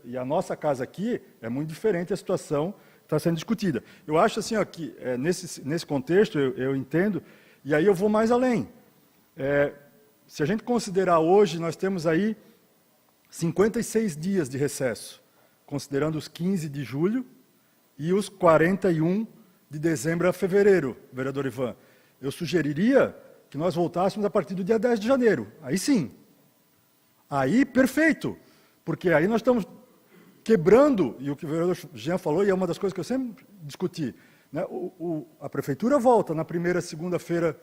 e a nossa casa aqui é muito diferente a situação que está sendo discutida. Eu acho assim, ó, que nesse contexto eu entendo, e aí eu vou mais além. Se a gente considerar hoje, nós temos aí 56 dias de recesso, considerando os 15 de julho e os 41 de dezembro a fevereiro, vereador Ivan. Eu sugeriria que nós voltássemos a partir do dia 10 de janeiro. Aí sim. Aí, perfeito. Porque aí nós estamos quebrando, e o que o vereador Jean falou, e é uma das coisas que eu sempre discuti, né? A prefeitura volta na primeira segunda-feira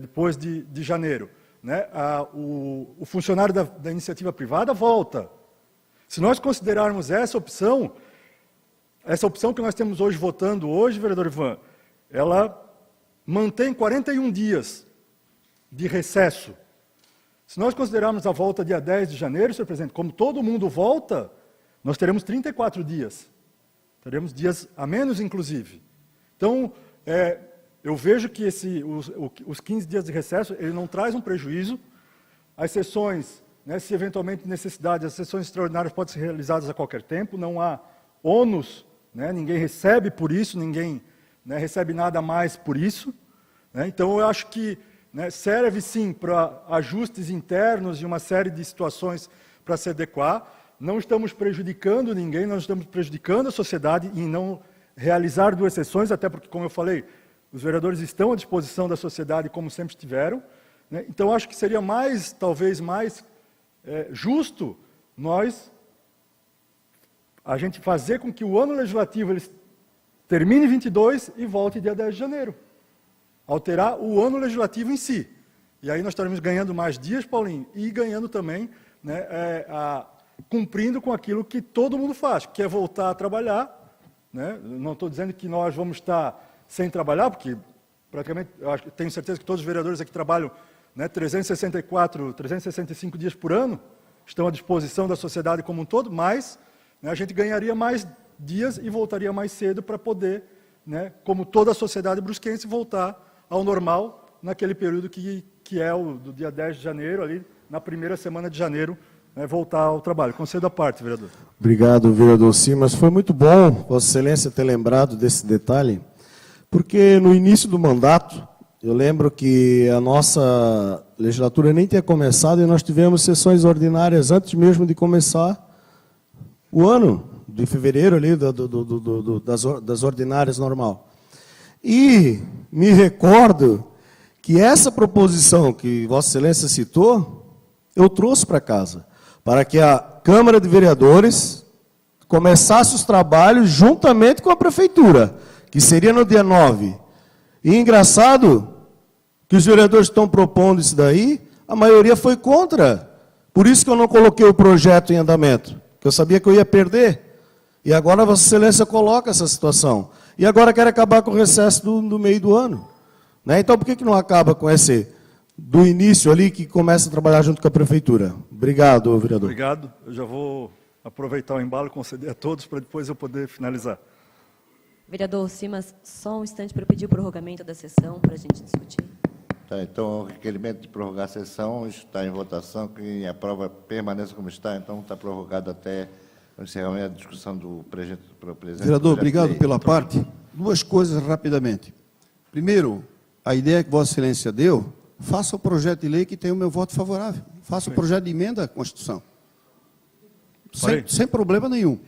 depois de janeiro. Né? O funcionário da iniciativa privada volta. Se nós considerarmos essa opção que nós temos hoje votando hoje, vereador Ivan, ela mantém 41 dias de recesso. Se nós considerarmos a volta dia 10 de janeiro, senhor presidente, como todo mundo volta, nós teremos 34 dias. Teremos dias a menos, inclusive. Então, eu vejo que os 15 dias de recesso, ele não traz um prejuízo. As sessões, né, se eventualmente necessidade, as sessões extraordinárias podem ser realizadas a qualquer tempo, não há ônus, né, ninguém recebe por isso, ninguém, né, recebe nada a mais por isso. Né, então, eu acho que, né, serve sim para ajustes internos e uma série de situações para se adequar. Não estamos prejudicando ninguém, não estamos prejudicando a sociedade em não realizar 2 sessões, até porque, como eu falei, os vereadores estão à disposição da sociedade, como sempre estiveram. Né? Então, acho que seria talvez mais justo a gente fazer com que o ano legislativo ele termine em 22 e volte dia 10 de janeiro. Alterar o ano legislativo em si. E aí nós estaremos ganhando mais dias, Paulinho, e ganhando também, né, cumprindo com aquilo que todo mundo faz, que é voltar a trabalhar. Né? Não estou dizendo que nós vamos estar sem trabalhar, porque praticamente, tenho certeza que todos os vereadores aqui trabalham, né, 365 dias por ano, estão à disposição da sociedade como um todo, mas, né, a gente ganharia mais dias e voltaria mais cedo para poder, né, como toda a sociedade brusquense, voltar ao normal naquele período que é do dia 10 de janeiro, ali na primeira semana de janeiro, né, voltar ao trabalho. Concedo a parte, vereador. Obrigado, vereador Simas. Foi muito bom, Vossa Excelência, ter lembrado desse detalhe, porque no início do mandato, eu lembro que a nossa legislatura nem tinha começado e nós tivemos sessões ordinárias antes mesmo de começar o ano, de fevereiro, ali, das ordinárias normal. E me recordo que essa proposição que Vossa Excelência citou, eu trouxe para casa, para que a Câmara de Vereadores começasse os trabalhos juntamente com a Prefeitura, que seria no dia 9. E engraçado que os vereadores estão propondo isso daí, a maioria foi contra. Por isso que eu não coloquei o projeto em andamento, que eu sabia que eu ia perder. E agora Vossa Excelência coloca essa situação. E agora quer acabar com o recesso do meio do ano. Né? Então, por que não acaba com esse do início ali, que começa a trabalhar junto com a Prefeitura? Obrigado, vereador. Obrigado. Eu já vou aproveitar o embalo e conceder a todos para depois eu poder finalizar. Vereador Simas, só um instante para eu pedir o prorrogamento da sessão para a gente discutir. Tá, então, o requerimento de prorrogar a sessão está em votação. Quem aprova permaneça como está, então está prorrogado até o encerramento da discussão do presente. Vereador, obrigado pela parte. 2 coisas rapidamente. Primeiro, a ideia que Vossa Excelência deu, faça o projeto de lei que tem o meu voto favorável. Faça o projeto de emenda à Constituição. Sem problema nenhum.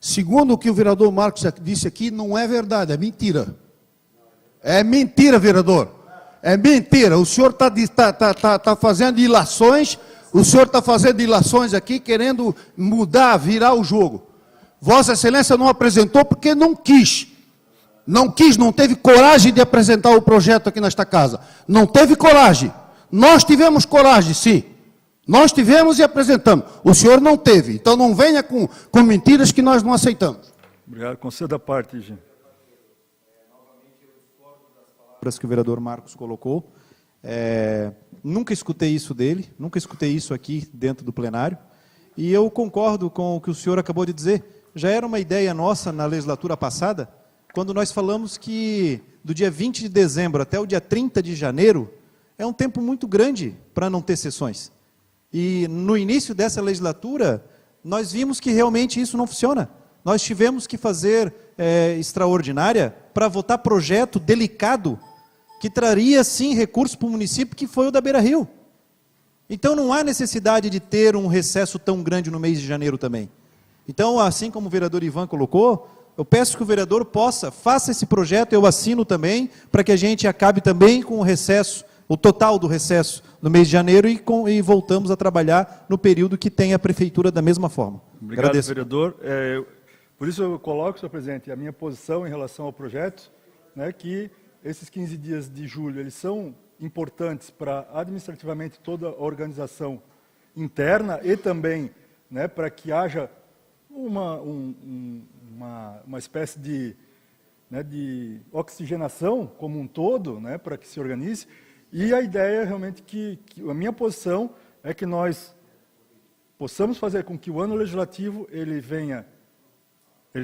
Segundo o que o vereador Marcos disse aqui, não é verdade, é mentira. É mentira, vereador. É mentira. O senhor está fazendo ilações, aqui, querendo mudar, virar o jogo. Vossa Excelência não apresentou porque não quis. Não teve coragem de apresentar o projeto aqui nesta casa. Não teve coragem. Nós tivemos coragem, sim. Nós tivemos e apresentamos. O senhor não teve. Então não venha com mentiras que nós não aceitamos. Obrigado. Conceda a parte, Jean. Que o vereador Marcos colocou. Nunca escutei isso dele, nunca escutei isso aqui dentro do plenário, e eu concordo com o que o senhor acabou de dizer. Já era uma ideia nossa na legislatura passada, quando nós falamos que do dia 20 de dezembro até o dia 30 de janeiro é um tempo muito grande para não ter sessões. E no início dessa legislatura, nós vimos que realmente isso não funciona. Nós tivemos que fazer extraordinária para votar projeto delicado, que traria, sim, recursos para o município, que foi o da Beira-Rio. Então, não há necessidade de ter um recesso tão grande no mês de janeiro também. Então, assim como o vereador Ivan colocou, eu peço que o vereador faça esse projeto, eu assino também, para que a gente acabe também com o recesso, o total do recesso no mês de janeiro e voltamos a trabalhar no período que tem a prefeitura da mesma forma. Obrigado, Agradeço. vereador. Por isso eu coloco, senhor presidente, a minha posição em relação ao projeto, né, que esses 15 dias de julho, eles são importantes para, administrativamente, toda a organização interna e também, né, para que haja uma espécie de oxigenação como um todo, né, para que se organize. E a ideia realmente a minha posição é que nós possamos fazer com que o ano legislativo ele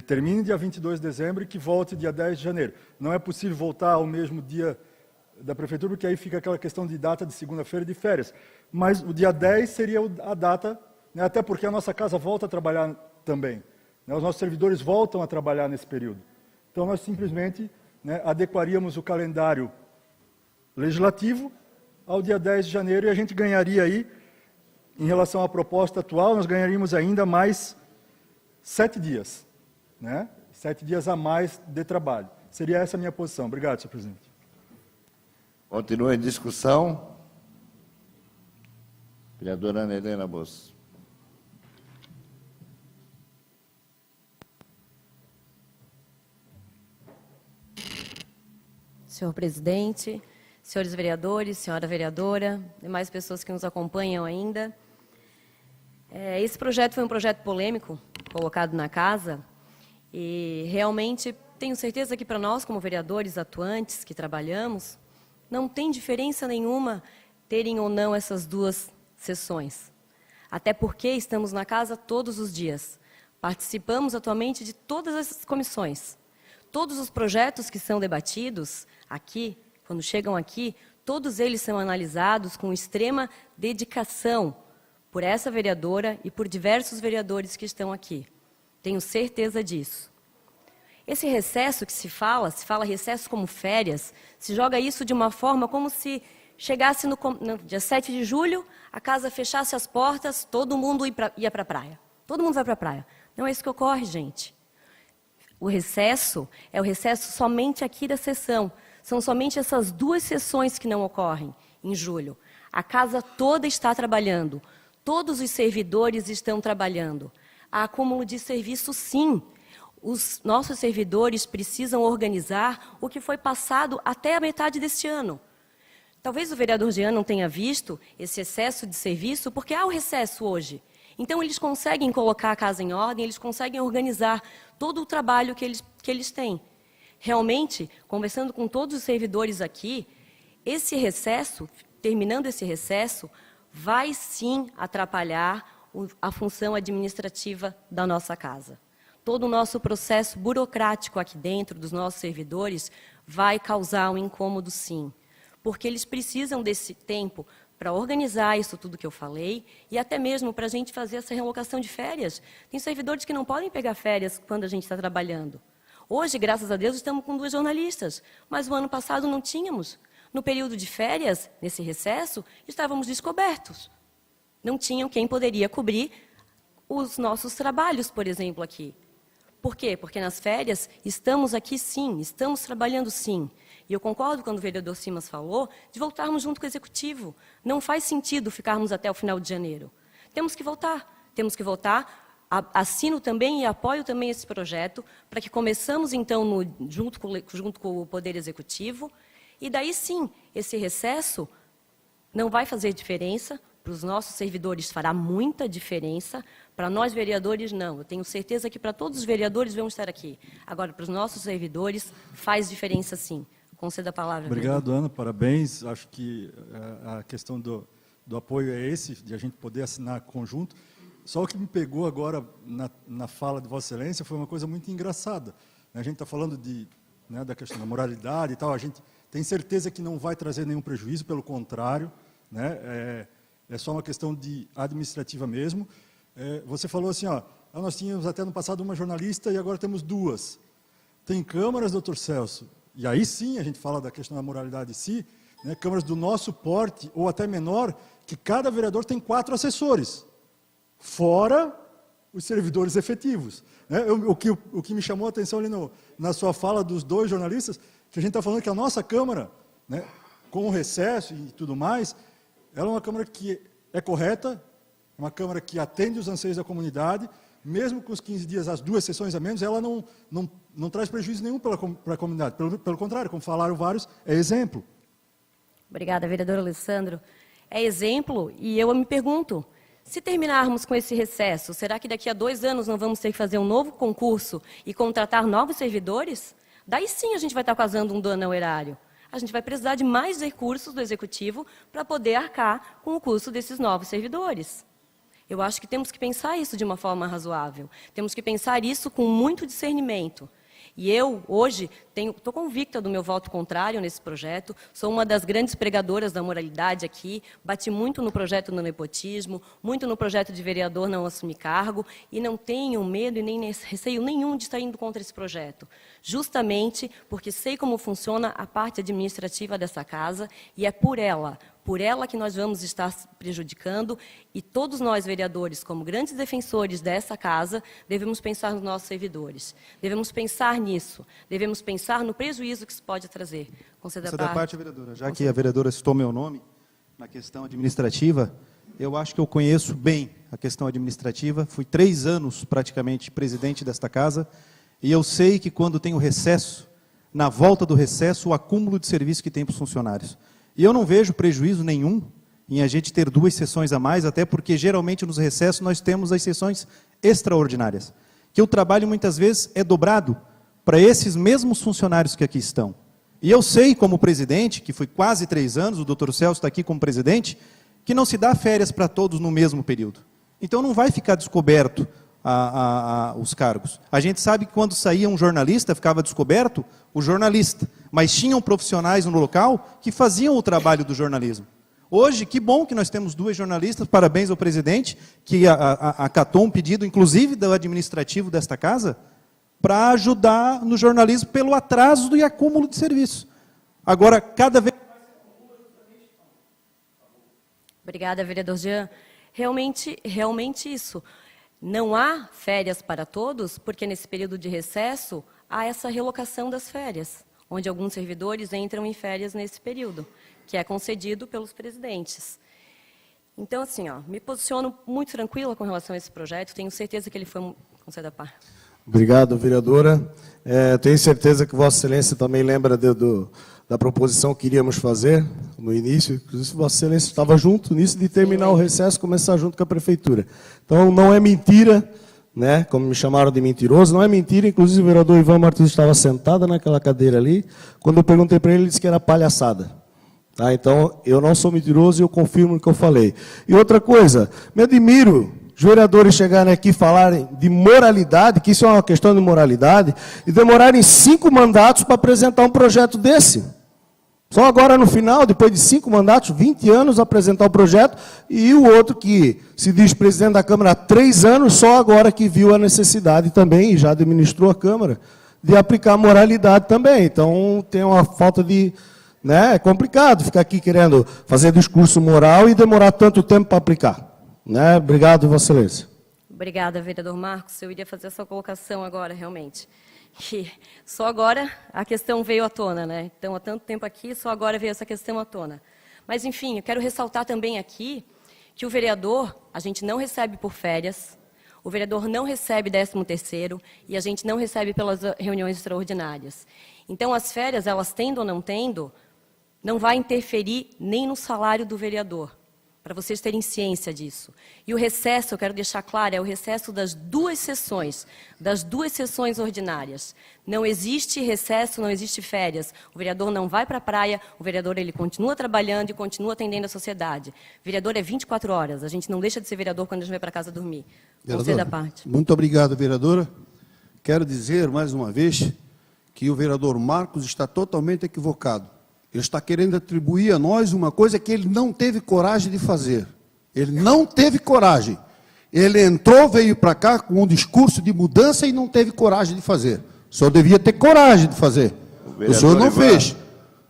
termine dia 22 de dezembro e que volte dia 10 de janeiro. Não é possível voltar ao mesmo dia da prefeitura, porque aí fica aquela questão de data de segunda-feira de férias. Mas o dia 10 seria a data, né, até porque a nossa casa volta a trabalhar também. Né, os nossos servidores voltam a trabalhar nesse período. Então, nós simplesmente, né, adequaríamos o calendário legislativo ao dia 10 de janeiro e a gente ganharia aí, em relação à proposta atual, nós ganharíamos ainda mais 7 dias. Né? 7 dias a mais de trabalho. Seria essa a minha posição. Obrigado, senhor presidente. Continua em discussão. Vereadora Ana Helena Bosso. Senhor presidente, senhores vereadores, senhora vereadora, demais pessoas que nos acompanham ainda. Esse projeto foi um projeto polêmico, colocado na casa, e realmente tenho certeza que para nós, como vereadores atuantes que trabalhamos, não tem diferença nenhuma terem ou não essas duas sessões. Até porque estamos na casa todos os dias. Participamos atualmente de todas essas comissões. Todos os projetos que são debatidos aqui, quando chegam aqui, todos eles são analisados com extrema dedicação por essa vereadora e por diversos vereadores que estão aqui. Tenho certeza disso. Esse recesso que se fala recesso como férias, se joga isso de uma forma como se chegasse no dia 7 de julho, a casa fechasse as portas, todo mundo ia para a praia. Todo mundo vai para a praia. Não é isso que ocorre, gente. O recesso é o recesso somente aqui da sessão. São somente essas 2 sessões que não ocorrem em julho. A casa toda está trabalhando. Todos os servidores estão trabalhando. Há acúmulo de serviço, sim. Os nossos servidores precisam organizar o que foi passado até a metade deste ano. Talvez o vereador Jean não tenha visto esse excesso de serviço, porque há o recesso hoje. Então, eles conseguem colocar a casa em ordem, eles conseguem organizar todo o trabalho que eles têm. Realmente, conversando com todos os servidores aqui, esse recesso, terminando esse recesso, vai sim atrapalhar a função administrativa da nossa casa. Todo o nosso processo burocrático aqui dentro dos nossos servidores vai causar um incômodo, sim, porque eles precisam desse tempo para organizar isso tudo que eu falei e até mesmo para a gente fazer essa realocação de férias. Tem servidores que não podem pegar férias quando a gente está trabalhando. Hoje, graças a Deus, estamos com 2 jornalistas, mas o ano passado não tínhamos. No período de férias, nesse recesso, estávamos descobertos. Não tinham quem poderia cobrir os nossos trabalhos, por exemplo, aqui. Por quê? Porque nas férias estamos aqui sim, estamos trabalhando sim. E eu concordo quando o vereador Simas falou de voltarmos junto com o Executivo. Não faz sentido ficarmos até o final de janeiro. Temos que voltar, temos que voltar. Assino também e apoio também esse projeto para que começamos, então, junto com o Poder Executivo. E daí sim, esse recesso não vai fazer diferença. Para os nossos servidores fará muita diferença, para nós vereadores não. Eu tenho certeza que para todos os vereadores vão estar aqui. Agora, para os nossos servidores, faz diferença sim. Concedo a palavra. Obrigado, Ana, parabéns. Acho que a questão do apoio é esse, de a gente poder assinar conjunto. Só o que me pegou agora na fala de Vossa Excelência foi uma coisa muito engraçada. A gente está falando da questão da moralidade e tal, a gente tem certeza que não vai trazer nenhum prejuízo, pelo contrário, né? É só uma questão administrativa mesmo. Você falou assim, ó, nós tínhamos até no passado uma jornalista e agora temos 2. Tem câmaras, doutor Celso, e aí sim a gente fala da questão da moralidade em si, né, câmaras do nosso porte, ou até menor, que cada vereador tem 4 assessores, fora os servidores efetivos. Né? O que me chamou a atenção ali na sua fala dos 2 jornalistas, que a gente está falando que a nossa Câmara, né, com o recesso e tudo mais, ela é uma Câmara que é correta, uma Câmara que atende os anseios da comunidade, mesmo com os 15 dias, as 2 sessões a menos, ela não traz prejuízo nenhum para a comunidade. Pelo contrário, como falaram vários, é exemplo. Obrigada, vereador Alessandro. É exemplo, e eu me pergunto, se terminarmos com esse recesso, será que daqui a 2 anos não vamos ter que fazer um novo concurso e contratar novos servidores? Daí sim a gente vai estar causando um dano ao erário. A gente vai precisar de mais recursos do Executivo para poder arcar com o custo desses novos servidores. Eu acho que temos que pensar isso de uma forma razoável. Temos que pensar isso com muito discernimento. E eu, hoje, estou convicta do meu voto contrário nesse projeto, sou uma das grandes pregadoras da moralidade aqui, bati muito no projeto do nepotismo, muito no projeto de vereador não assumir cargo, e não tenho medo e nem receio nenhum de estar indo contra esse projeto. Justamente porque sei como funciona a parte administrativa dessa casa, e é por ela que nós vamos estar prejudicando, e todos nós, vereadores, como grandes defensores dessa casa, devemos pensar nos nossos servidores. Devemos pensar nisso, devemos pensar no prejuízo que isso pode trazer. Conceda a parte, vereadora. Já que a vereadora citou meu nome na questão administrativa, eu acho que eu conheço bem a questão administrativa, fui 3 anos praticamente presidente desta casa, e eu sei que quando tem o recesso, na volta do recesso, o acúmulo de serviço que tem para os funcionários. E eu não vejo prejuízo nenhum em a gente ter 2 sessões a mais, até porque geralmente nos recessos nós temos as sessões extraordinárias, que o trabalho muitas vezes é dobrado para esses mesmos funcionários que aqui estão. E eu sei como presidente, que foi quase 3 anos, o doutor Celso está aqui como presidente, que não se dá férias para todos no mesmo período. Então não vai ficar descoberto os cargos. A gente sabe que quando saía um jornalista, ficava descoberto o jornalista, mas tinham profissionais no local que faziam o trabalho do jornalismo. Hoje, que bom que nós temos 2 jornalistas, parabéns ao presidente, que acatou um pedido, inclusive, do administrativo desta casa, para ajudar no jornalismo pelo atraso e acúmulo de serviço. Agora, cada vez... Obrigada, vereador Jean. Realmente isso. Não há férias para todos, porque nesse período de recesso há essa relocação das férias, onde alguns servidores entram em férias nesse período, que é concedido pelos presidentes. Então, assim, me posiciono muito tranquila com relação a esse projeto, tenho certeza que ele foi conceda a par. Obrigado, vereadora. Tenho certeza que Vossa Excelência também lembra da proposição que iríamos fazer no início, inclusive Vossa Excelência estava junto nisso de terminar o recesso e começar junto com a Prefeitura. Então, não é mentira, né, como me chamaram de mentiroso, não é mentira, inclusive o vereador Ivan Martins estava sentado naquela cadeira ali, quando eu perguntei para ele, ele disse que era palhaçada. Tá? Então, eu não sou mentiroso e eu confirmo o que eu falei. E outra coisa, me admiro os vereadores chegarem aqui e falarem de moralidade, que isso é uma questão de moralidade, e demorarem 5 mandatos para apresentar um projeto desse. Só agora no final, depois de 5 mandatos, 20 anos, apresentar o projeto, e o outro que se diz presidente da Câmara há 3 anos, só agora que viu a necessidade também, e já administrou a Câmara, de aplicar a moralidade também. Então, tem uma falta de... Né, é complicado ficar aqui querendo fazer discurso moral e demorar tanto tempo para aplicar. Né? Obrigado, Vossa Excelência. Obrigada, vereador Marcos. Eu iria fazer essa colocação agora, realmente. Que só agora a questão veio à tona, né? Então, há tanto tempo aqui, só agora veio essa questão à tona. Mas, enfim, eu quero ressaltar também aqui que o vereador, a gente não recebe por férias, o vereador não recebe 13º e a gente não recebe pelas reuniões extraordinárias. Então, as férias, elas tendo ou não tendo, não vai interferir nem no salário do vereador, para vocês terem ciência disso. E o recesso, eu quero deixar claro, é o recesso das 2 sessões, das 2 sessões ordinárias. Não existe recesso, não existe férias. O vereador não vai para a praia, o vereador ele continua trabalhando e continua atendendo a sociedade. O vereador é 24 horas, a gente não deixa de ser vereador quando a gente vai para casa dormir. Conceda a parte. Muito obrigado, vereadora. Quero dizer, mais uma vez, que o vereador Marcos está totalmente equivocado. Ele está querendo atribuir a nós uma coisa que ele não teve coragem de fazer. Ele não teve coragem. Ele entrou, veio para cá com um discurso de mudança e não teve coragem de fazer. O senhor devia ter coragem de fazer. O senhor não fez.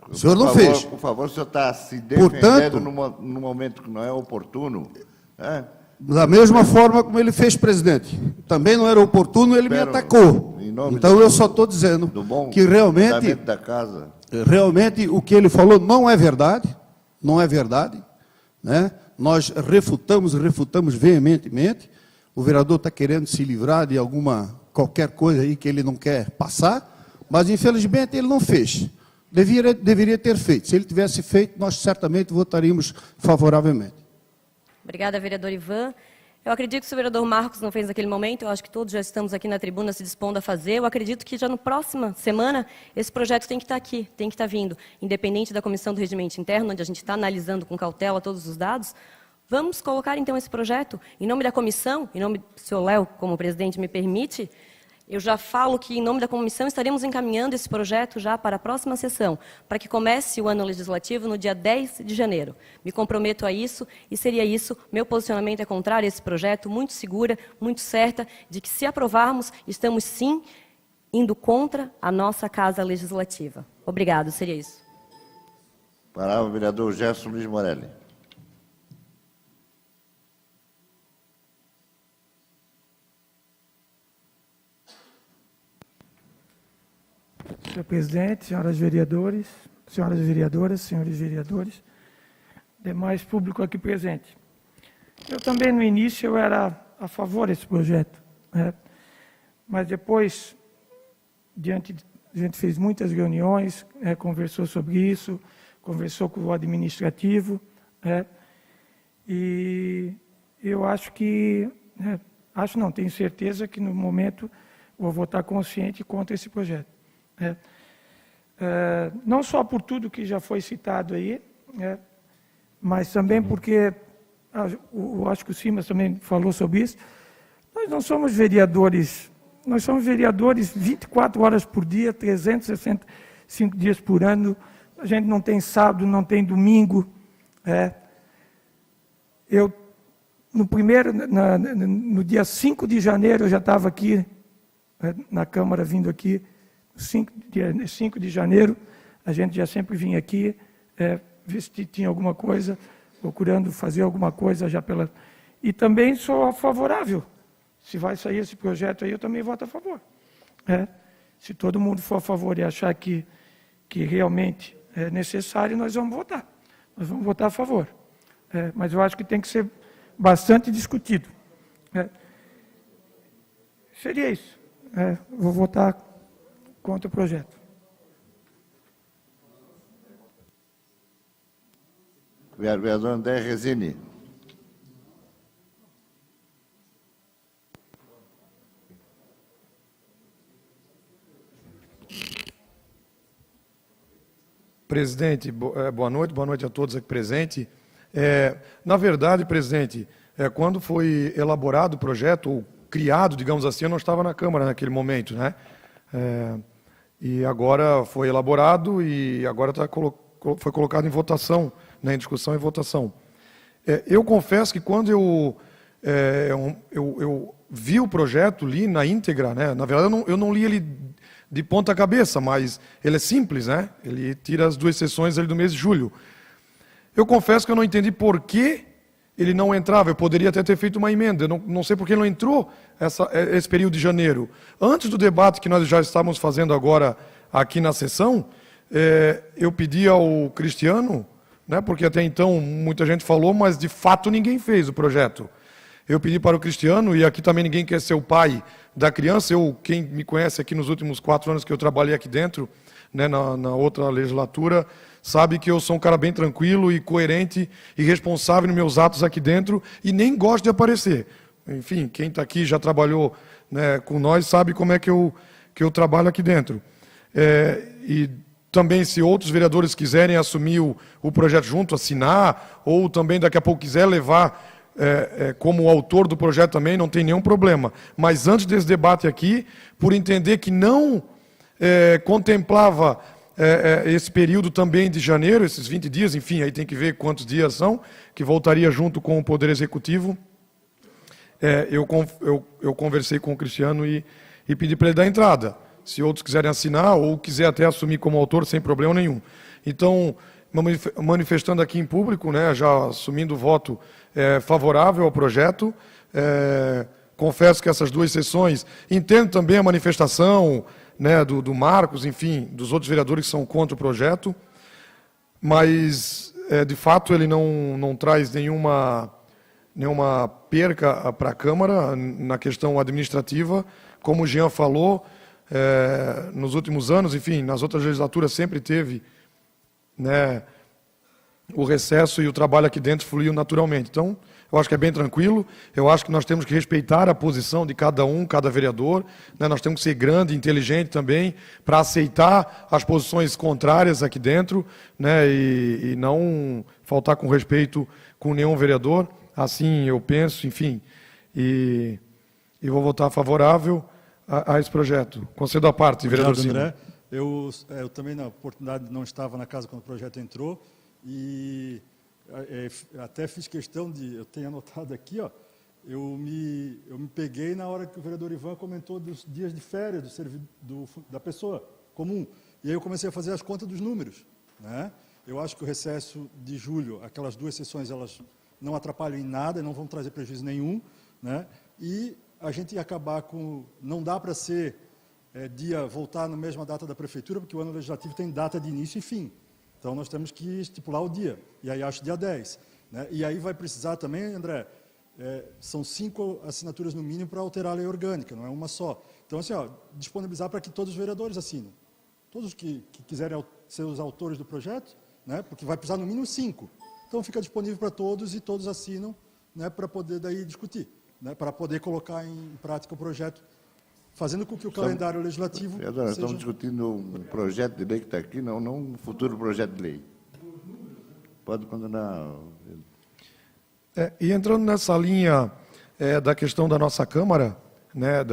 O senhor não fez. Por favor, o senhor está se defendendo Portanto, num momento que não é oportuno. Né? Da mesma forma como ele fez, presidente. Também não era oportuno, ele me atacou. Então eu só estou dizendo que realmente o que ele falou não é verdade. Não é verdade. Né? Nós refutamos veementemente. O vereador está querendo se livrar de qualquer coisa aí que ele não quer passar, mas infelizmente ele não fez. Deveria ter feito. Se ele tivesse feito, nós certamente votaríamos favoravelmente. Obrigada, vereador Ivan. Eu acredito que se o vereador Marcos não fez naquele momento, eu acho que todos já estamos aqui na tribuna se dispondo a fazer. Eu acredito que já na próxima semana esse projeto tem que estar aqui, tem que estar vindo. Independente da Comissão do Regimento Interno, onde a gente está analisando com cautela todos os dados, vamos colocar então esse projeto em nome da comissão, em nome do senhor Léo, como presidente me permite. Eu já falo que, em nome da comissão, estaremos encaminhando esse projeto já para a próxima sessão, para que comece o ano legislativo no dia 10 de janeiro. Me comprometo a isso, e seria isso. Meu posicionamento é contrário a esse projeto, muito segura, muito certa, de que, se aprovarmos, estamos, sim, indo contra a nossa Casa Legislativa. Obrigado, seria isso. Palavra o vereador Gerson Luiz Morelli. Senhor presidente, senhoras vereadoras, senhores vereadores, demais público aqui presente. Eu também, no início, eu era a favor desse projeto, né? Mas depois, a gente fez muitas reuniões, conversou sobre isso, conversou com o administrativo, e eu acho que, tenho certeza que, no momento, vou votar consciente contra esse projeto. Não só por tudo que já foi citado aí, mas também porque, eu acho que o Simas também falou sobre isso, nós não somos vereadores, nós somos vereadores 24 horas por dia, 365 dias por ano, a gente não tem sábado, não tem domingo. Eu, no dia 5 de janeiro, eu já estava aqui, na Câmara, vindo aqui, 5 de janeiro, a gente já sempre vinha aqui, ver se tinha alguma coisa, procurando fazer alguma coisa já pela... E também sou favorável. Se vai sair esse projeto aí, eu também voto a favor. Se todo mundo for a favor e achar que realmente é necessário, nós vamos votar. Nós vamos votar a favor. Mas eu acho que tem que ser bastante discutido. Seria isso. Vou votar contra o projeto. Vereador André Rezende. Presidente, boa noite a todos aqui presentes. Na verdade, presidente, quando foi elaborado o projeto, ou criado, digamos assim, eu não estava na Câmara naquele momento, né? E agora foi elaborado e agora foi colocado em votação, né, em discussão e votação. Eu confesso que quando eu vi o projeto, li na íntegra, né, na verdade eu não li ele de ponta cabeça, mas ele é simples, né? Ele tira as 2 sessões ali do mês de julho. Eu confesso que eu não entendi por que ele não entrava. Eu poderia até ter feito uma emenda. Eu não sei por que ele não entrou esse período de janeiro. Antes do debate que nós já estávamos fazendo agora aqui na sessão, eu pedi ao Cristiano, né, porque até então muita gente falou, mas de fato ninguém fez o projeto. Eu pedi para o Cristiano, e aqui também ninguém quer ser o pai da criança. Quem me conhece aqui nos últimos 4 anos que eu trabalhei aqui dentro, né, na outra legislatura, sabe que eu sou um cara bem tranquilo e coerente e responsável nos meus atos aqui dentro e nem gosto de aparecer. Enfim, quem está aqui já trabalhou, né, com nós sabe como é que eu trabalho aqui dentro. E também, se outros vereadores quiserem assumir o projeto junto, assinar, ou também daqui a pouco quiser levar como autor do projeto também, não tem nenhum problema. Mas antes desse debate aqui, por entender que não contemplava esse período também de janeiro, esses 20 dias, enfim, aí tem que ver quantos dias são, que voltaria junto com o Poder Executivo, eu conversei com o Cristiano e pedi para ele dar entrada. Se outros quiserem assinar ou quiser até assumir como autor, sem problema nenhum. Então, manifestando aqui em público, né, já assumindo o voto favorável ao projeto, confesso que essas 2 sessões, entendo também a manifestação, né, do Marcos, enfim, dos outros vereadores que são contra o projeto, mas, de fato, ele não traz nenhuma perca para a Câmara na questão administrativa. Como o Jean falou, nos últimos anos, enfim, nas outras legislaturas sempre teve, né, o recesso e o trabalho aqui dentro fluiu naturalmente. Então, eu acho que é bem tranquilo. Eu acho que nós temos que respeitar a posição de cada vereador, né? Nós temos que ser grande, inteligente também, para aceitar as posições contrárias aqui dentro, né? E não faltar com respeito com nenhum vereador. Assim eu penso, enfim, e vou votar favorável a esse projeto. Concedo a parte, vereador Ciro. André. Eu também, na oportunidade, não estava na casa quando o projeto entrou, e até fiz questão de, eu tenho anotado aqui, ó, eu me peguei na hora que o vereador Ivan comentou dos dias de férias da pessoa comum, e aí eu comecei a fazer as contas dos números, né? Eu acho que o recesso de julho, aquelas 2 sessões, elas não atrapalham em nada, não vão trazer prejuízo nenhum, né? E a gente ia acabar com, não dá para ser voltar na mesma data da prefeitura, porque o ano legislativo tem data de início e fim. Então, nós temos que estipular o dia, e aí acho dia 10. Né? E aí vai precisar também, André, são 5 assinaturas no mínimo para alterar a lei orgânica, não é uma só. Então, assim, ó, disponibilizar para que todos os vereadores assinem. Todos que quiserem ser os autores do projeto, né? Porque vai precisar no mínimo 5. Então, fica disponível para todos e todos assinam, né? Para poder daí discutir, né? Para poder colocar em prática o projeto, fazendo com que o calendário legislativo seja... Estamos discutindo um projeto de lei que está aqui, não um futuro projeto de lei. Pode condenar. E entrando nessa linha da questão da nossa Câmara, né,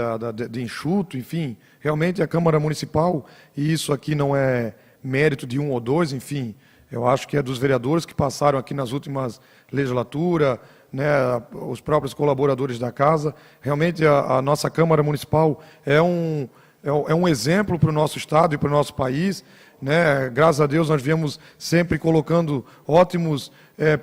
de enxuto, enfim, realmente a Câmara Municipal, e isso aqui não é mérito de um ou dois, enfim, eu acho que é dos vereadores que passaram aqui nas últimas legislaturas, né, os próprios colaboradores da casa. Realmente a nossa Câmara Municipal é um exemplo para o nosso Estado e para o nosso país, né? Graças a Deus nós viemos sempre colocando ótimos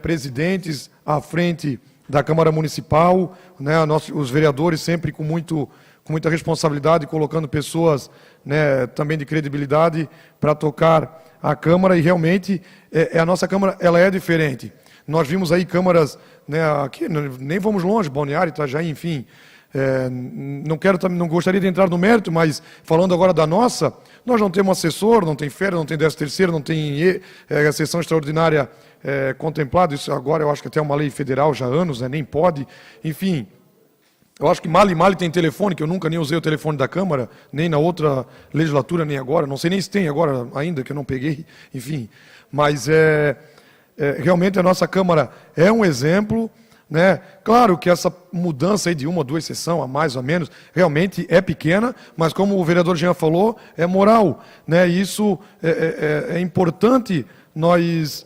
presidentes à frente da Câmara Municipal, né? Os vereadores sempre com muita responsabilidade, colocando pessoas, né, também de credibilidade para tocar a Câmara, e realmente a nossa Câmara ela é diferente. Nós vimos aí câmaras, né, aqui, nem vamos longe, Balneário, Itajaí, enfim. Não gostaria de entrar no mérito, mas falando agora da nossa, nós não temos assessor, não tem férias, não tem 13º, não tem sessão extraordinária contemplada. Isso agora eu acho que até é uma lei federal já há anos, né, nem pode. Enfim, eu acho que mal e mal tem telefone, que eu nunca nem usei o telefone da Câmara, nem na outra legislatura, nem agora. Não sei nem se tem agora ainda, que eu não peguei, enfim. Mas realmente a nossa Câmara é um exemplo, né? Claro que essa mudança aí de 1 ou 2 sessões, a mais ou menos, realmente é pequena, mas como o vereador Jean falou, é moral, né? E isso é importante nós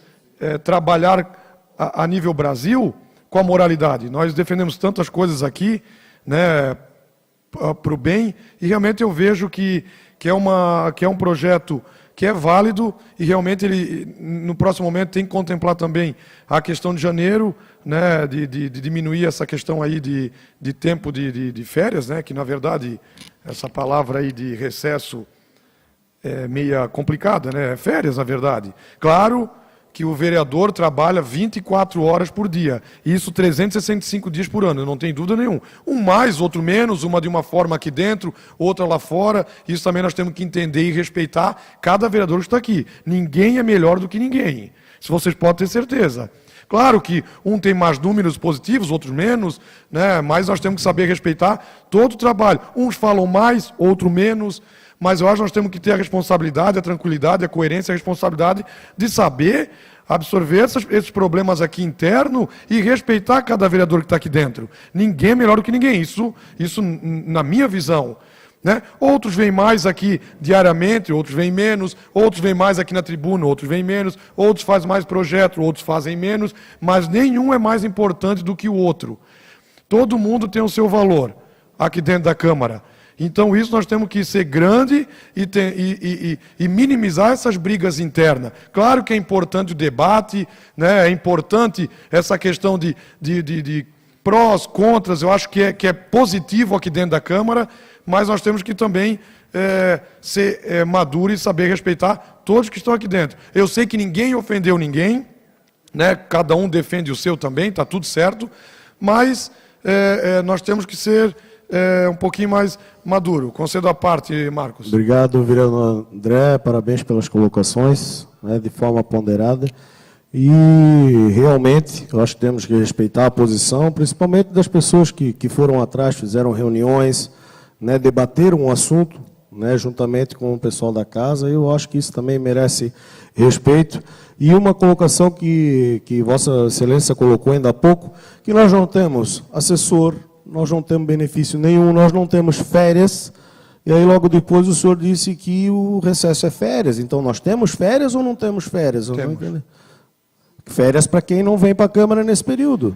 trabalhar a nível Brasil com a moralidade. Nós defendemos tantas coisas aqui, né, para o bem, e realmente eu vejo que é um projeto que é válido, e realmente ele, no próximo momento, tem que contemplar também a questão de janeiro, né, de diminuir essa questão aí de tempo de férias, né, que, na verdade, essa palavra aí de recesso é meia complicada, né, férias, na verdade. Claro que o vereador trabalha 24 horas por dia, isso 365 dias por ano, eu não tenho dúvida nenhuma. Um mais, outro menos, uma de uma forma aqui dentro, outra lá fora, isso também nós temos que entender e respeitar cada vereador que está aqui. Ninguém é melhor do que ninguém, isso vocês podem ter certeza. Claro que um tem mais números positivos, outros menos, né? Mas nós temos que saber respeitar todo o trabalho. Uns falam mais, outros menos, mas eu acho que nós temos que ter a responsabilidade, a tranquilidade, a coerência, a responsabilidade de saber absorver esses problemas aqui internos e respeitar cada vereador que está aqui dentro. Ninguém é melhor do que ninguém, isso na minha visão. Né? Outros vêm mais aqui diariamente, outros vêm menos, outros vêm mais aqui na tribuna, outros vêm menos, outros fazem mais projeto, outros fazem menos, mas nenhum é mais importante do que o outro. Todo mundo tem o seu valor aqui dentro da Câmara. Então, isso nós temos que ser grande e minimizar essas brigas internas. Claro que é importante o debate, né? É importante essa questão de prós, contras, eu acho que é positivo aqui dentro da Câmara, mas nós temos que também ser maduro e saber respeitar todos que estão aqui dentro. Eu sei que ninguém ofendeu ninguém, né? Cada um defende o seu também, está tudo certo, mas nós temos que ser um pouquinho mais maduro. Concedo a parte, Marcos. Obrigado, vereador André, parabéns pelas colocações, né, de forma ponderada. E, realmente, eu acho que temos que respeitar a posição, principalmente das pessoas que foram atrás, fizeram reuniões, né, debateram um assunto, né, juntamente com o pessoal da casa. Eu acho que isso também merece respeito. E uma colocação que Vossa Excelência colocou ainda há pouco, que nós não temos assessor, nós não temos benefício nenhum, nós não temos férias. E aí, logo depois, o senhor disse que o recesso é férias. Então, nós temos férias ou não temos férias? Eu não entendo. Férias para quem não vem para a Câmara nesse período.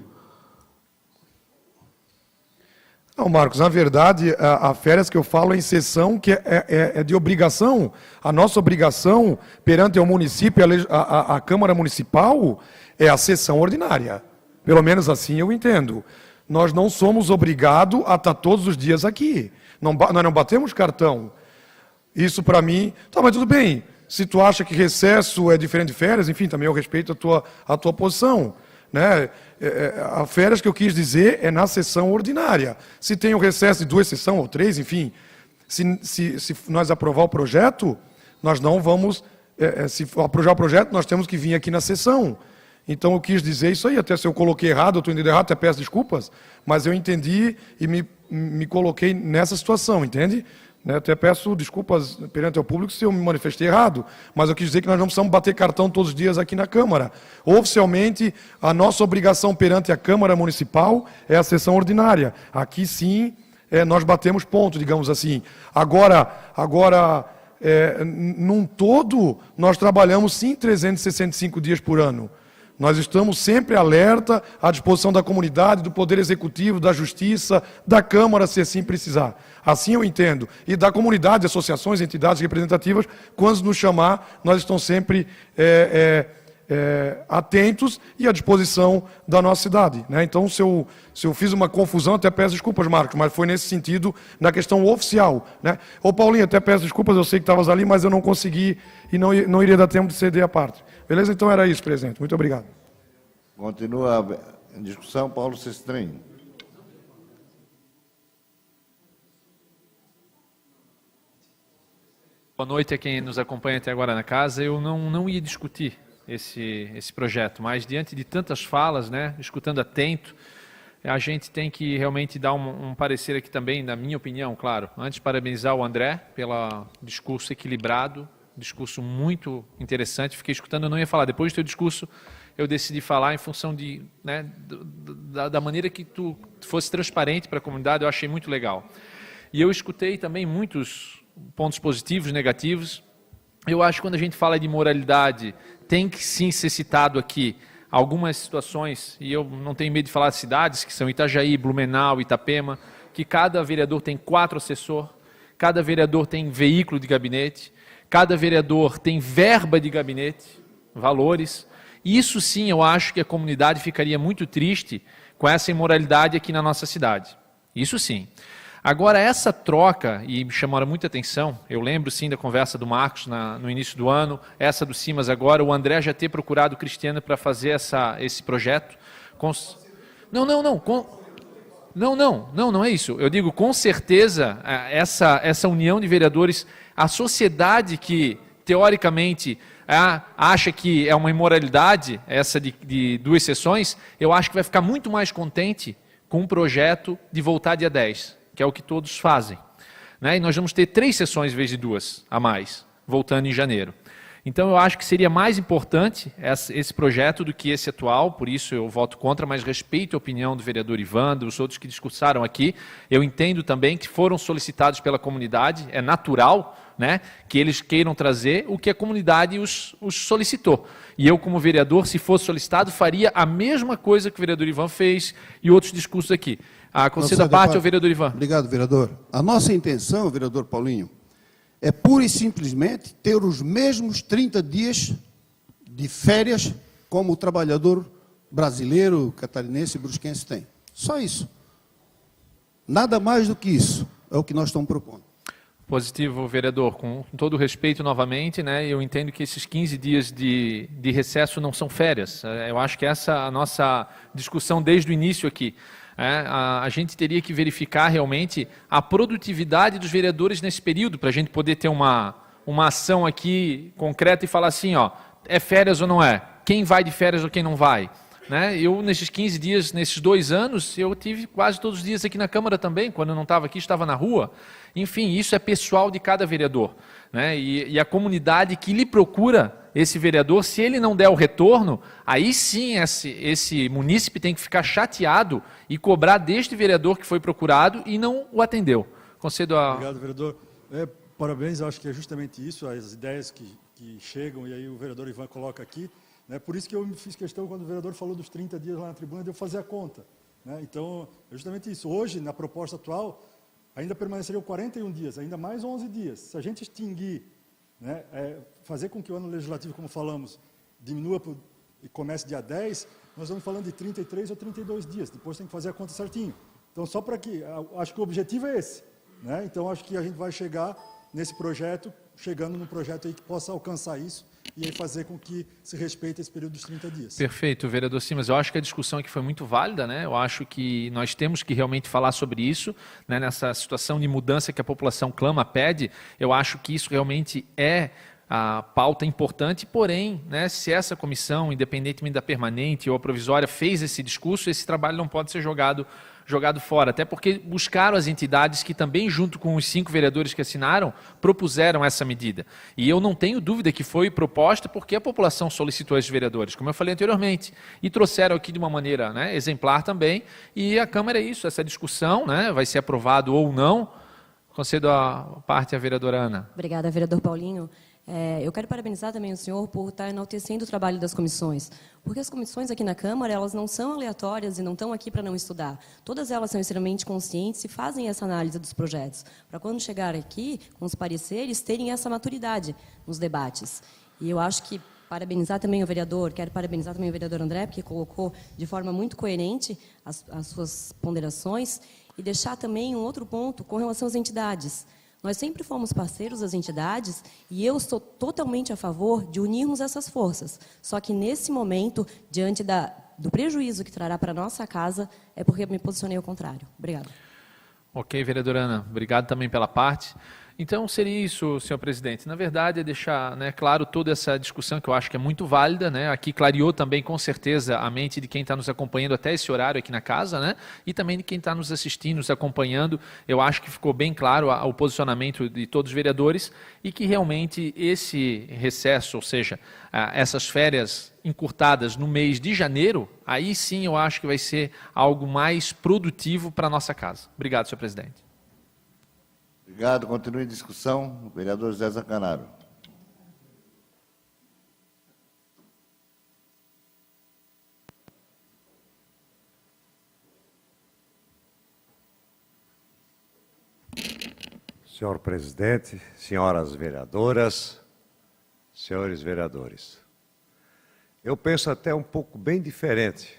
Não, Marcos, na verdade, a férias que eu falo é em sessão, que é de obrigação. A nossa obrigação perante o município, a Câmara Municipal, é a sessão ordinária. Pelo menos assim eu entendo. Nós não somos obrigados a estar todos os dias aqui. Nós não batemos cartão. Isso, para mim... Tá, mas tudo bem. Se tu acha que recesso é diferente de férias, enfim, também eu respeito a tua posição. Né? A férias que eu quis dizer é na sessão ordinária. Se tem o recesso de 2 sessões ou 3, enfim, se nós aprovar o projeto, nós não vamos... se aprovar o projeto, nós temos que vir aqui na sessão. Então, eu quis dizer isso aí, até se eu coloquei errado, eu estou entendendo errado, até peço desculpas, mas eu entendi e me coloquei nessa situação, entende? Até peço desculpas perante ao público se eu me manifestei errado, mas eu quis dizer que nós não precisamos bater cartão todos os dias aqui na Câmara. Oficialmente, a nossa obrigação perante a Câmara Municipal é a sessão ordinária. Aqui, sim, nós batemos ponto, digamos assim. Agora num todo, nós trabalhamos, sim, 365 dias por ano. Nós estamos sempre alerta, à disposição da comunidade, do Poder Executivo, da Justiça, da Câmara, se assim precisar. Assim eu entendo. E da comunidade, associações, entidades representativas, quando nos chamar, nós estamos sempre atentos e à disposição da nossa cidade. Né? Então, se eu fiz uma confusão, até peço desculpas, Marcos, mas foi nesse sentido, na questão oficial. Né? Ô, Paulinho, até peço desculpas, eu sei que estavas ali, mas eu não consegui e não iria dar tempo de ceder a parte. Beleza? Então era isso, presidente. Muito obrigado. Continua a discussão, Paulo Sestrinho. Boa noite a quem nos acompanha até agora na casa. Eu não ia discutir esse projeto, mas diante de tantas falas, né, escutando atento, a gente tem que realmente dar um parecer aqui também, na minha opinião, claro. Antes, parabenizar o André pelo discurso equilibrado, discurso muito interessante. Fiquei escutando, eu não ia falar. Depois do teu discurso, eu decidi falar em função da maneira que tu fosse transparente para a comunidade. Eu achei muito legal. E eu escutei também muitos pontos positivos, negativos. Eu acho que quando a gente fala de moralidade, tem que sim ser citado aqui algumas situações, e eu não tenho medo de falar de cidades, que são Itajaí, Blumenau, Itapema, que cada vereador tem 4 assessores, cada vereador tem veículo de gabinete, cada vereador tem verba de gabinete, valores. Isso sim, eu acho que a comunidade ficaria muito triste com essa imoralidade aqui na nossa cidade. Isso sim. Agora, essa troca, e me chamaram muita atenção, eu lembro sim da conversa do Marcos no início do ano, essa do Simas agora, o André já ter procurado o Cristiano para fazer esse projeto. Não é isso. Eu digo, com certeza, essa união de vereadores, a sociedade que, teoricamente, acha que é uma imoralidade, essa de 2 sessões, eu acho que vai ficar muito mais contente com um projeto de voltar dia 10, que é o que todos fazem. Né? E nós vamos ter 3 sessões em vez de 2 a mais, voltando em janeiro. Então, eu acho que seria mais importante esse projeto do que esse atual, por isso eu voto contra, mas respeito a opinião do vereador Ivan, dos outros que discursaram aqui. Eu entendo também que foram solicitados pela comunidade, é natural, né, que eles queiram trazer o que a comunidade os solicitou. E eu, como vereador, se fosse solicitado, faria a mesma coisa que o vereador Ivan fez e outros discursos aqui. Concedo a parte ao vereador Ivan. Obrigado, vereador. A nossa intenção, vereador Paulinho, é pura e simplesmente ter os mesmos 30 dias de férias como o trabalhador brasileiro, catarinense e brusquense tem. Só isso. Nada mais do que isso é o que nós estamos propondo. Positivo, vereador. Com todo o respeito novamente, né, eu entendo que esses 15 dias de recesso não são férias. Eu acho que essa é a nossa discussão desde o início aqui. A gente teria que verificar realmente a produtividade dos vereadores nesse período, para a gente poder ter uma ação aqui concreta e falar assim, ó, é férias ou não é? Quem vai de férias ou quem não vai? Né? Eu, nesses 15 dias, nesses 2 anos, eu tive quase todos os dias aqui na Câmara também. Quando eu não estava aqui, estava na rua. Enfim, isso é pessoal de cada vereador. Né? E a comunidade que lhe procura esse vereador, se ele não der o retorno, aí sim esse munícipe tem que ficar chateado e cobrar deste vereador que foi procurado e não o atendeu. Concedo a... Obrigado, vereador. Parabéns, eu acho que é justamente isso, as ideias que chegam, e aí o vereador Ivan coloca aqui. Né? Por isso que eu me fiz questão, quando o vereador falou dos 30 dias lá na tribuna, de eu fazer a conta. Né? Então, é justamente isso. Hoje, na proposta atual, ainda permaneceriam 41 dias, ainda mais 11 dias. Se a gente extinguir, né, fazer com que o ano legislativo, como falamos, diminua e comece dia 10, nós estamos falando de 33 ou 32 dias. Depois tem que fazer a conta certinho. Então, só para que... Acho que o objetivo é esse. Né? Então, acho que a gente vai chegar nesse projeto, chegando num projeto aí que possa alcançar isso, e aí fazer com que se respeite esse período dos 30 dias. Perfeito, vereador Simas. Eu acho que a discussão aqui foi muito válida, né? Eu acho que nós temos que realmente falar sobre isso, né? Nessa situação de mudança que a população clama, pede. Eu acho que isso realmente é a pauta importante, porém, né, se essa comissão, independentemente da permanente ou a provisória, fez esse discurso, esse trabalho não pode ser jogado fora, até porque buscaram as entidades que também, junto com os 5 vereadores que assinaram, propuseram essa medida. E eu não tenho dúvida que foi proposta porque a população solicitou esses vereadores, como eu falei anteriormente, e trouxeram aqui de uma maneira, né, exemplar também, e a Câmara é isso, essa discussão, né, vai ser aprovado ou não. Concedo a parte à vereadora Ana. Obrigada, vereador Paulinho. Eu quero parabenizar também o senhor por estar enaltecendo o trabalho das comissões, porque as comissões aqui na Câmara, elas não são aleatórias e não estão aqui para não estudar. Todas elas são extremamente conscientes e fazem essa análise dos projetos, para quando chegar aqui, com os pareceres, terem essa maturidade nos debates. E eu acho que parabenizar também o vereador, quero parabenizar também o vereador André, porque colocou de forma muito coerente as suas ponderações, e deixar também um outro ponto com relação às entidades. Nós sempre fomos parceiros das entidades e eu estou totalmente a favor de unirmos essas forças. Só que, nesse momento, diante do prejuízo que trará para a nossa casa, é porque eu me posicionei ao contrário. Obrigada. Ok, vereadora Ana. Obrigado também pela parte. Então, seria isso, senhor presidente. Na verdade, é deixar, né, claro toda essa discussão que eu acho que é muito válida, né? Aqui clareou também, com certeza, a mente de quem está nos acompanhando até esse horário aqui na casa, né? E também de quem está nos assistindo, nos acompanhando. Eu acho que ficou bem claro o posicionamento de todos os vereadores e que realmente esse recesso, ou seja, essas férias encurtadas no mês de janeiro, aí sim eu acho que vai ser algo mais produtivo para a nossa casa. Obrigado, senhor presidente. Obrigado. Continue a discussão. O vereador José Zancanaro. Senhor presidente, senhoras vereadoras, senhores vereadores, eu penso até um pouco bem diferente,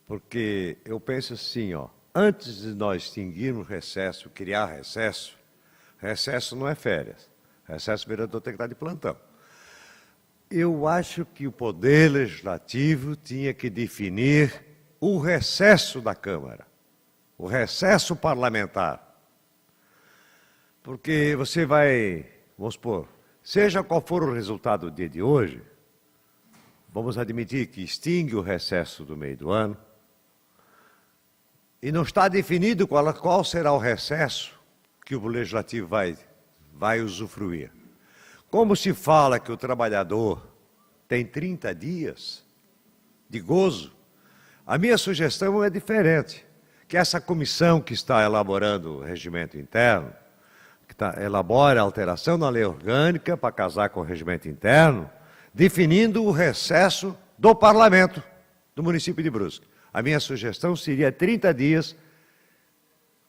porque eu penso assim, antes de nós extinguirmos recesso, criar recesso, recesso não é férias, recesso o vereador tem que estar de plantão. Eu acho que o Poder Legislativo tinha que definir o recesso da Câmara, o recesso parlamentar. Porque você vai, vamos supor, seja qual for o resultado do dia de hoje, vamos admitir que extingue o recesso do meio do ano, e não está definido qual será o recesso que o Legislativo vai usufruir. Como se fala que o trabalhador tem 30 dias de gozo, a minha sugestão é diferente, que essa comissão que está elaborando o regimento interno, elabora a alteração na lei orgânica para casar com o regimento interno, definindo o recesso do parlamento do município de Brusque. A minha sugestão seria 30 dias,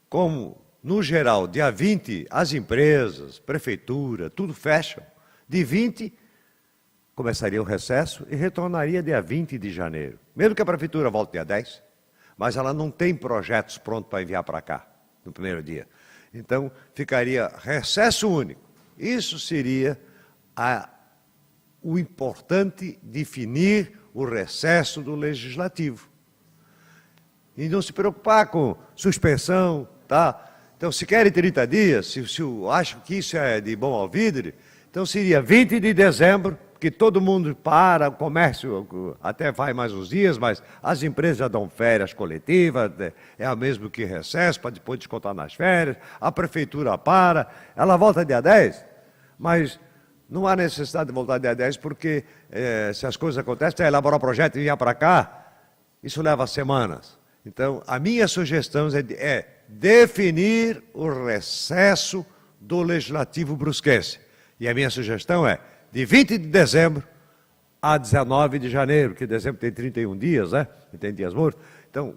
como, no geral, dia 20, as empresas, prefeitura, tudo fecham. De 20, começaria o recesso e retornaria dia 20 de janeiro. Mesmo que a prefeitura volte dia 10, mas ela não tem projetos prontos para enviar para cá, no primeiro dia. Então, ficaria recesso único. Isso seria o importante, definir o recesso do Legislativo. E não se preocupar com suspensão, tá? Então, se querem 30 dias, se eu acho que isso é de bom alvidre, então seria 20 de dezembro, que todo mundo para, o comércio até vai mais uns dias, mas as empresas já dão férias coletivas, é o mesmo que recesso, para depois descontar nas férias, a prefeitura para, ela volta dia 10, mas não há necessidade de voltar dia 10, porque se as coisas acontecem, elaborar o projeto e vir para cá, isso leva semanas. Então, a minha sugestão é definir o recesso do Legislativo brusquense. E a minha sugestão é de 20 de dezembro a 19 de janeiro, que dezembro tem 31 dias, né? E tem dias mortos. Então,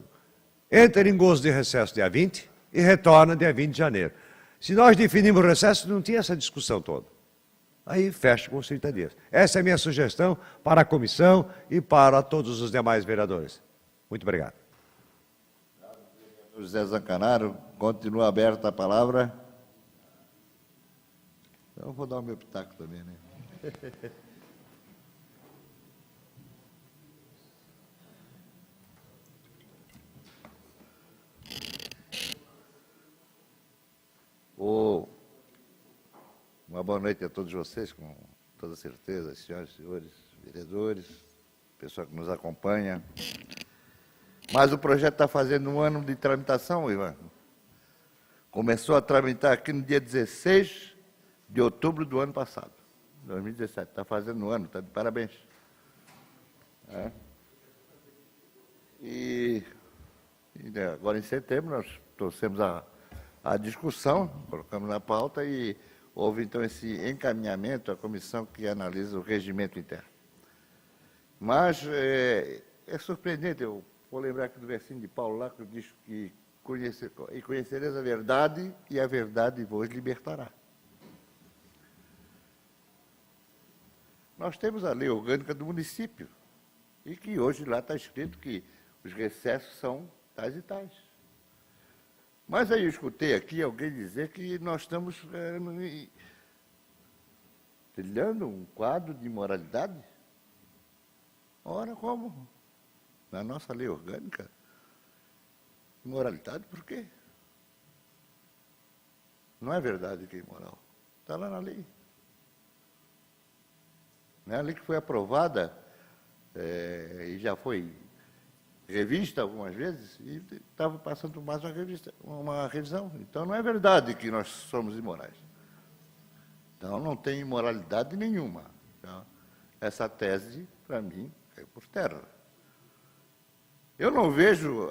entra em gozo de recesso dia 20 e retorna dia 20 de janeiro. Se nós definimos o recesso, não tinha essa discussão toda. Aí fecha com os 30 dias. Essa é a minha sugestão para a comissão e para todos os demais vereadores. Muito obrigado. José Zancanaro, continua aberta a palavra. Então, eu vou dar o meu pitaco também, né? Uma boa noite a todos vocês, com toda certeza, senhoras e senhores vereadores, pessoal que nos acompanha. Mas o projeto está fazendo um ano de tramitação, Ivan. Começou a tramitar aqui no dia 16 de outubro do ano passado, 2017. Está fazendo um ano, está de parabéns. E agora em setembro nós trouxemos a discussão, colocamos na pauta e houve então esse encaminhamento à comissão que analisa o regimento interno. Mas é surpreendente, eu vou lembrar aqui do versinho de Paulo lá, que diz que conhecereis a verdade e a verdade vos libertará. Nós temos a lei orgânica do município, e que hoje lá está escrito que os recessos são tais e tais. Mas aí eu escutei aqui alguém dizer que nós estamos trilhando um quadro de imoralidade. Ora, como? Na nossa lei orgânica? Imoralidade por quê? Não é verdade que é imoral. Está lá na lei. É a lei que foi aprovada e já foi revista algumas vezes e estava passando por mais uma revisão. Então, não é verdade que nós somos imorais. Então, não tem imoralidade nenhuma. Então, essa tese, para mim, caiu por terra. Eu não vejo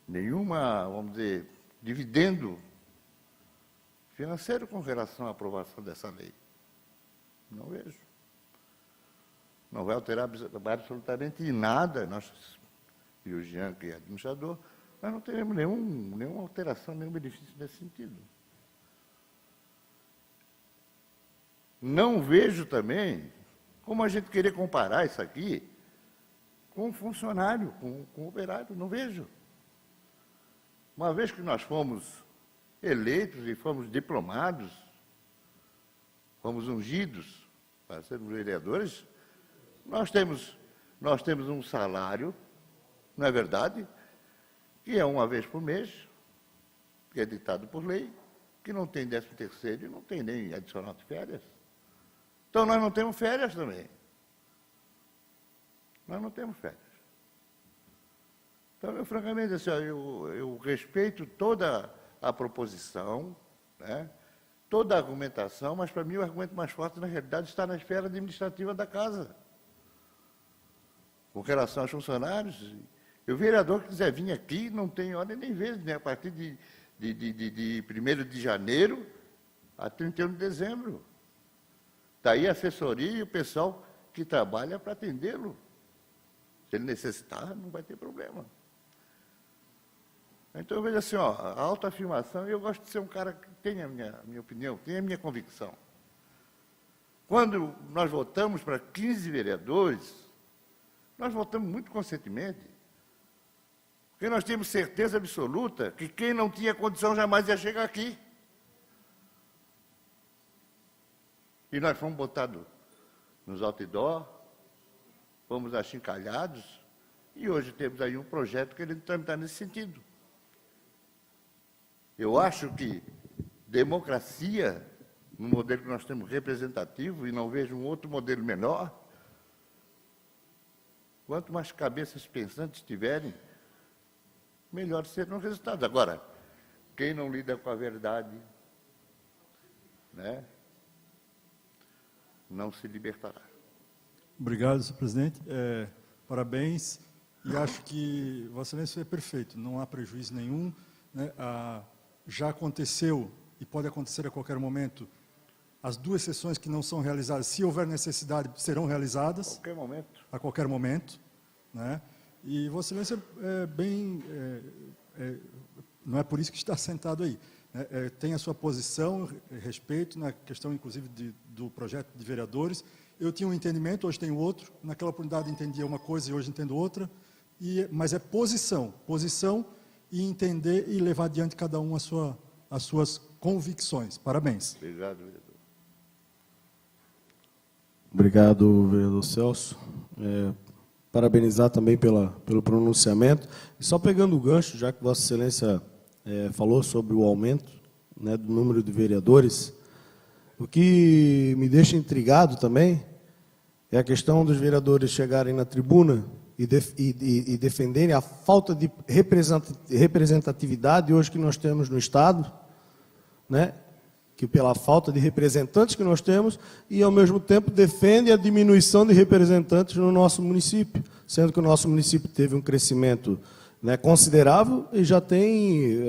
nenhuma, vamos dizer, dividendo financeiro com relação à aprovação dessa lei. Não vejo. Não vai alterar absolutamente nada. Nós, e o Jean, que é administrador, nós não teremos nenhuma alteração, nenhum benefício nesse sentido. Não vejo também como a gente querer comparar isso aqui com um funcionário, com um operário. Não vejo. Uma vez que nós fomos eleitos e fomos diplomados, fomos ungidos para sermos vereadores, nós temos um salário, não é verdade, que é uma vez por mês, que é ditado por lei, que não tem 13º e não tem nem adicional de férias. Então, nós não temos férias também. Nós não temos férias. Então, eu, francamente, assim, eu respeito toda a proposição, né, toda a argumentação, mas, para mim, o argumento mais forte, na realidade, está na esfera administrativa da Casa. Com relação aos funcionários, o vereador que quiser vir aqui não tem hora nem vez, né, a partir de 1º de janeiro a 31 de dezembro. Está aí a assessoria e o pessoal que trabalha para atendê-lo. Se ele necessitar, não vai ter problema. Então, eu vejo assim, ó, a autoafirmação, e eu gosto de ser um cara que tem a minha opinião, tem a minha convicção. Quando nós votamos para 15 vereadores, nós votamos muito conscientemente, porque nós temos certeza absoluta que quem não tinha condição jamais ia chegar aqui. E nós fomos botados nos outdoor, fomos achincalhados, e hoje temos aí um projeto que ele está nesse sentido. Eu acho que democracia, no modelo que nós temos representativo, e não vejo um outro modelo melhor, quanto mais cabeças pensantes tiverem, melhor serão os resultados. Agora, quem não lida com a verdade, né, não se libertará. Obrigado, senhor presidente. Parabéns. E acho que Vossa Excelência é perfeito. Não há prejuízo nenhum, né? Já aconteceu, e pode acontecer a qualquer momento, as 2 sessões que não são realizadas, se houver necessidade, serão realizadas. A qualquer momento. A qualquer momento, né? E Vossa Excelência não é por isso que está sentado aí, né? Tem a sua posição, respeito na questão, inclusive, do projeto de vereadores. Eu tinha um entendimento, hoje tenho outro. Naquela oportunidade entendia uma coisa e hoje entendo outra. Mas é posição e entender e levar adiante cada um as suas convicções. Parabéns. Obrigado, vereador. Obrigado, vereador Celso. Parabenizar também pelo pronunciamento. E só pegando o gancho, já que Vossa Excelência falou sobre o aumento, né, do número de vereadores, o que me deixa intrigado também é a questão dos vereadores chegarem na tribuna e defenderem a falta de representatividade hoje que nós temos no Estado, né? Que pela falta de representantes que nós temos, e, ao mesmo tempo, defende a diminuição de representantes no nosso município, sendo que o nosso município teve um crescimento, né, considerável e já tem...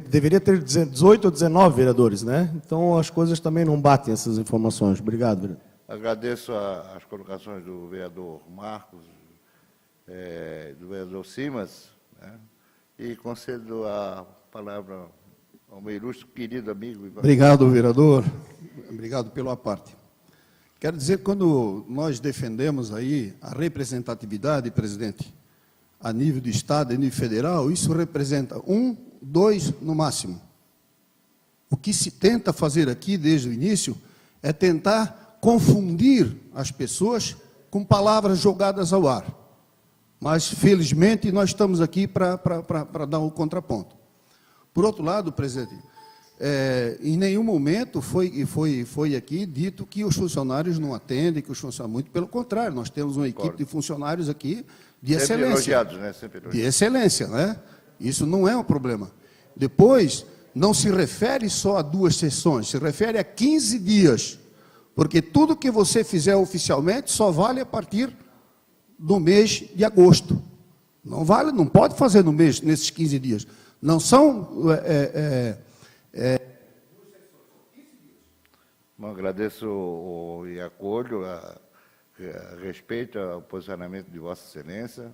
deveria ter 18 ou 19 vereadores, né? Então, as coisas também não batem, essas informações. Obrigado, vereador. Agradeço as colocações do vereador Marcos, do vereador Simas, né? E concedo a palavra ao meu ilustre querido amigo. Obrigado, vereador. Obrigado pela parte. Quero dizer que quando nós defendemos aí a representatividade, presidente, a nível de Estado e nível federal, isso representa 1, 2 no máximo. O que se tenta fazer aqui desde o início é tentar confundir as pessoas com palavras jogadas ao ar. Mas, felizmente, nós estamos aqui para dar um contraponto. Por outro lado, presidente, em nenhum momento foi aqui dito que os funcionários não atendem, que os funcionários... Muito pelo contrário, nós temos uma equipe de funcionários aqui de excelência. Elogiados, né? Sempre elogiados. De excelência, né? Isso não é um problema. Depois, não se refere só a 2 sessões, se refere a 15 dias. Porque tudo que você fizer oficialmente só vale a partir do mês de agosto. Não vale, não pode fazer no mês, nesses 15 dias. Não são... Bom, agradeço e acolho, respeito ao posicionamento de Vossa Excelência.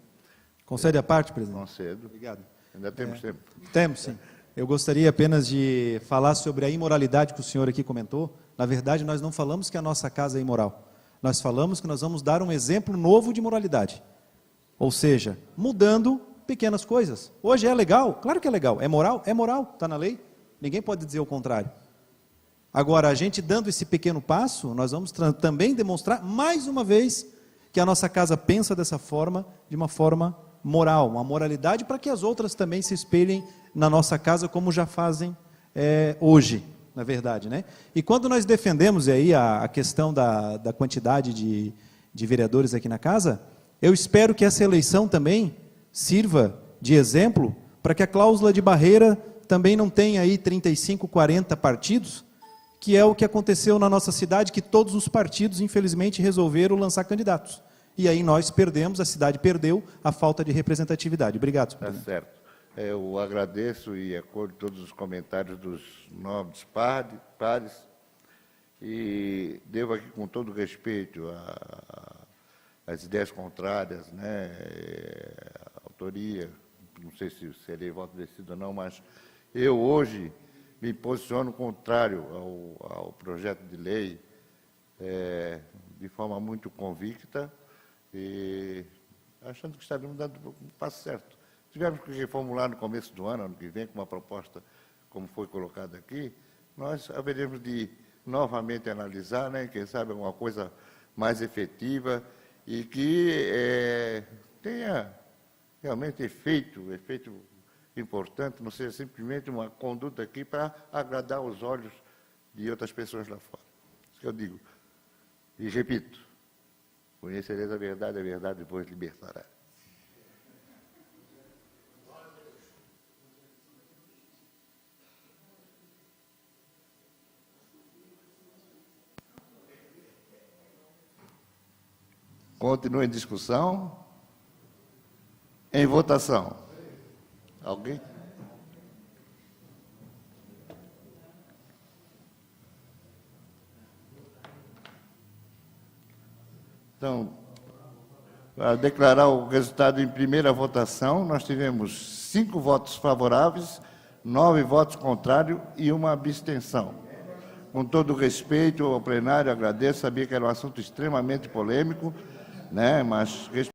Concede a parte, presidente? Concedo. Obrigado. Ainda temos tempo. Temos, sim. Eu gostaria apenas de falar sobre a imoralidade que o senhor aqui comentou. Na verdade, nós não falamos que a nossa casa é imoral. Nós falamos que nós vamos dar um exemplo novo de moralidade. Ou seja, mudando pequenas coisas. Hoje é legal? Claro que é legal. É moral? É moral. Está na lei. Ninguém pode dizer o contrário. Agora, a gente dando esse pequeno passo, nós vamos também demonstrar, mais uma vez, que a nossa casa pensa dessa forma, de uma forma moral, uma moralidade, para que as outras também se espelhem na nossa casa, como já fazem hoje, na verdade, né? E quando nós defendemos aí a questão da quantidade de vereadores aqui na casa, eu espero que essa eleição também sirva de exemplo para que a cláusula de barreira também não tenha aí 35, 40 partidos, que é o que aconteceu na nossa cidade, que todos os partidos, infelizmente, resolveram lançar candidatos. E aí nós perdemos, a cidade perdeu a falta de representatividade. Obrigado. Está certo. Eu agradeço e acolho todos os comentários dos nobres pares e devo aqui, com todo respeito, as ideias contrárias, né, a autoria, não sei se serei voto vencido ou não, mas eu hoje me posiciono contrário ao projeto de lei de forma muito convicta e achando que estaremos dando um passo certo. Tivemos que reformular no começo do ano que vem, com uma proposta como foi colocada aqui, nós haveremos de novamente analisar, né, quem sabe alguma coisa mais efetiva e que tenha realmente efeito importante, não seja simplesmente uma conduta aqui para agradar os olhos de outras pessoas lá fora. Isso que eu digo. E repito, conhecereis a verdade vos libertará. Continua em discussão. Em votação. Alguém? Então, para declarar o resultado em primeira votação, nós tivemos 5 votos favoráveis, 9 votos contrários e uma abstenção. Com todo respeito ao plenário, agradeço, sabia que era um assunto extremamente polêmico, né, mas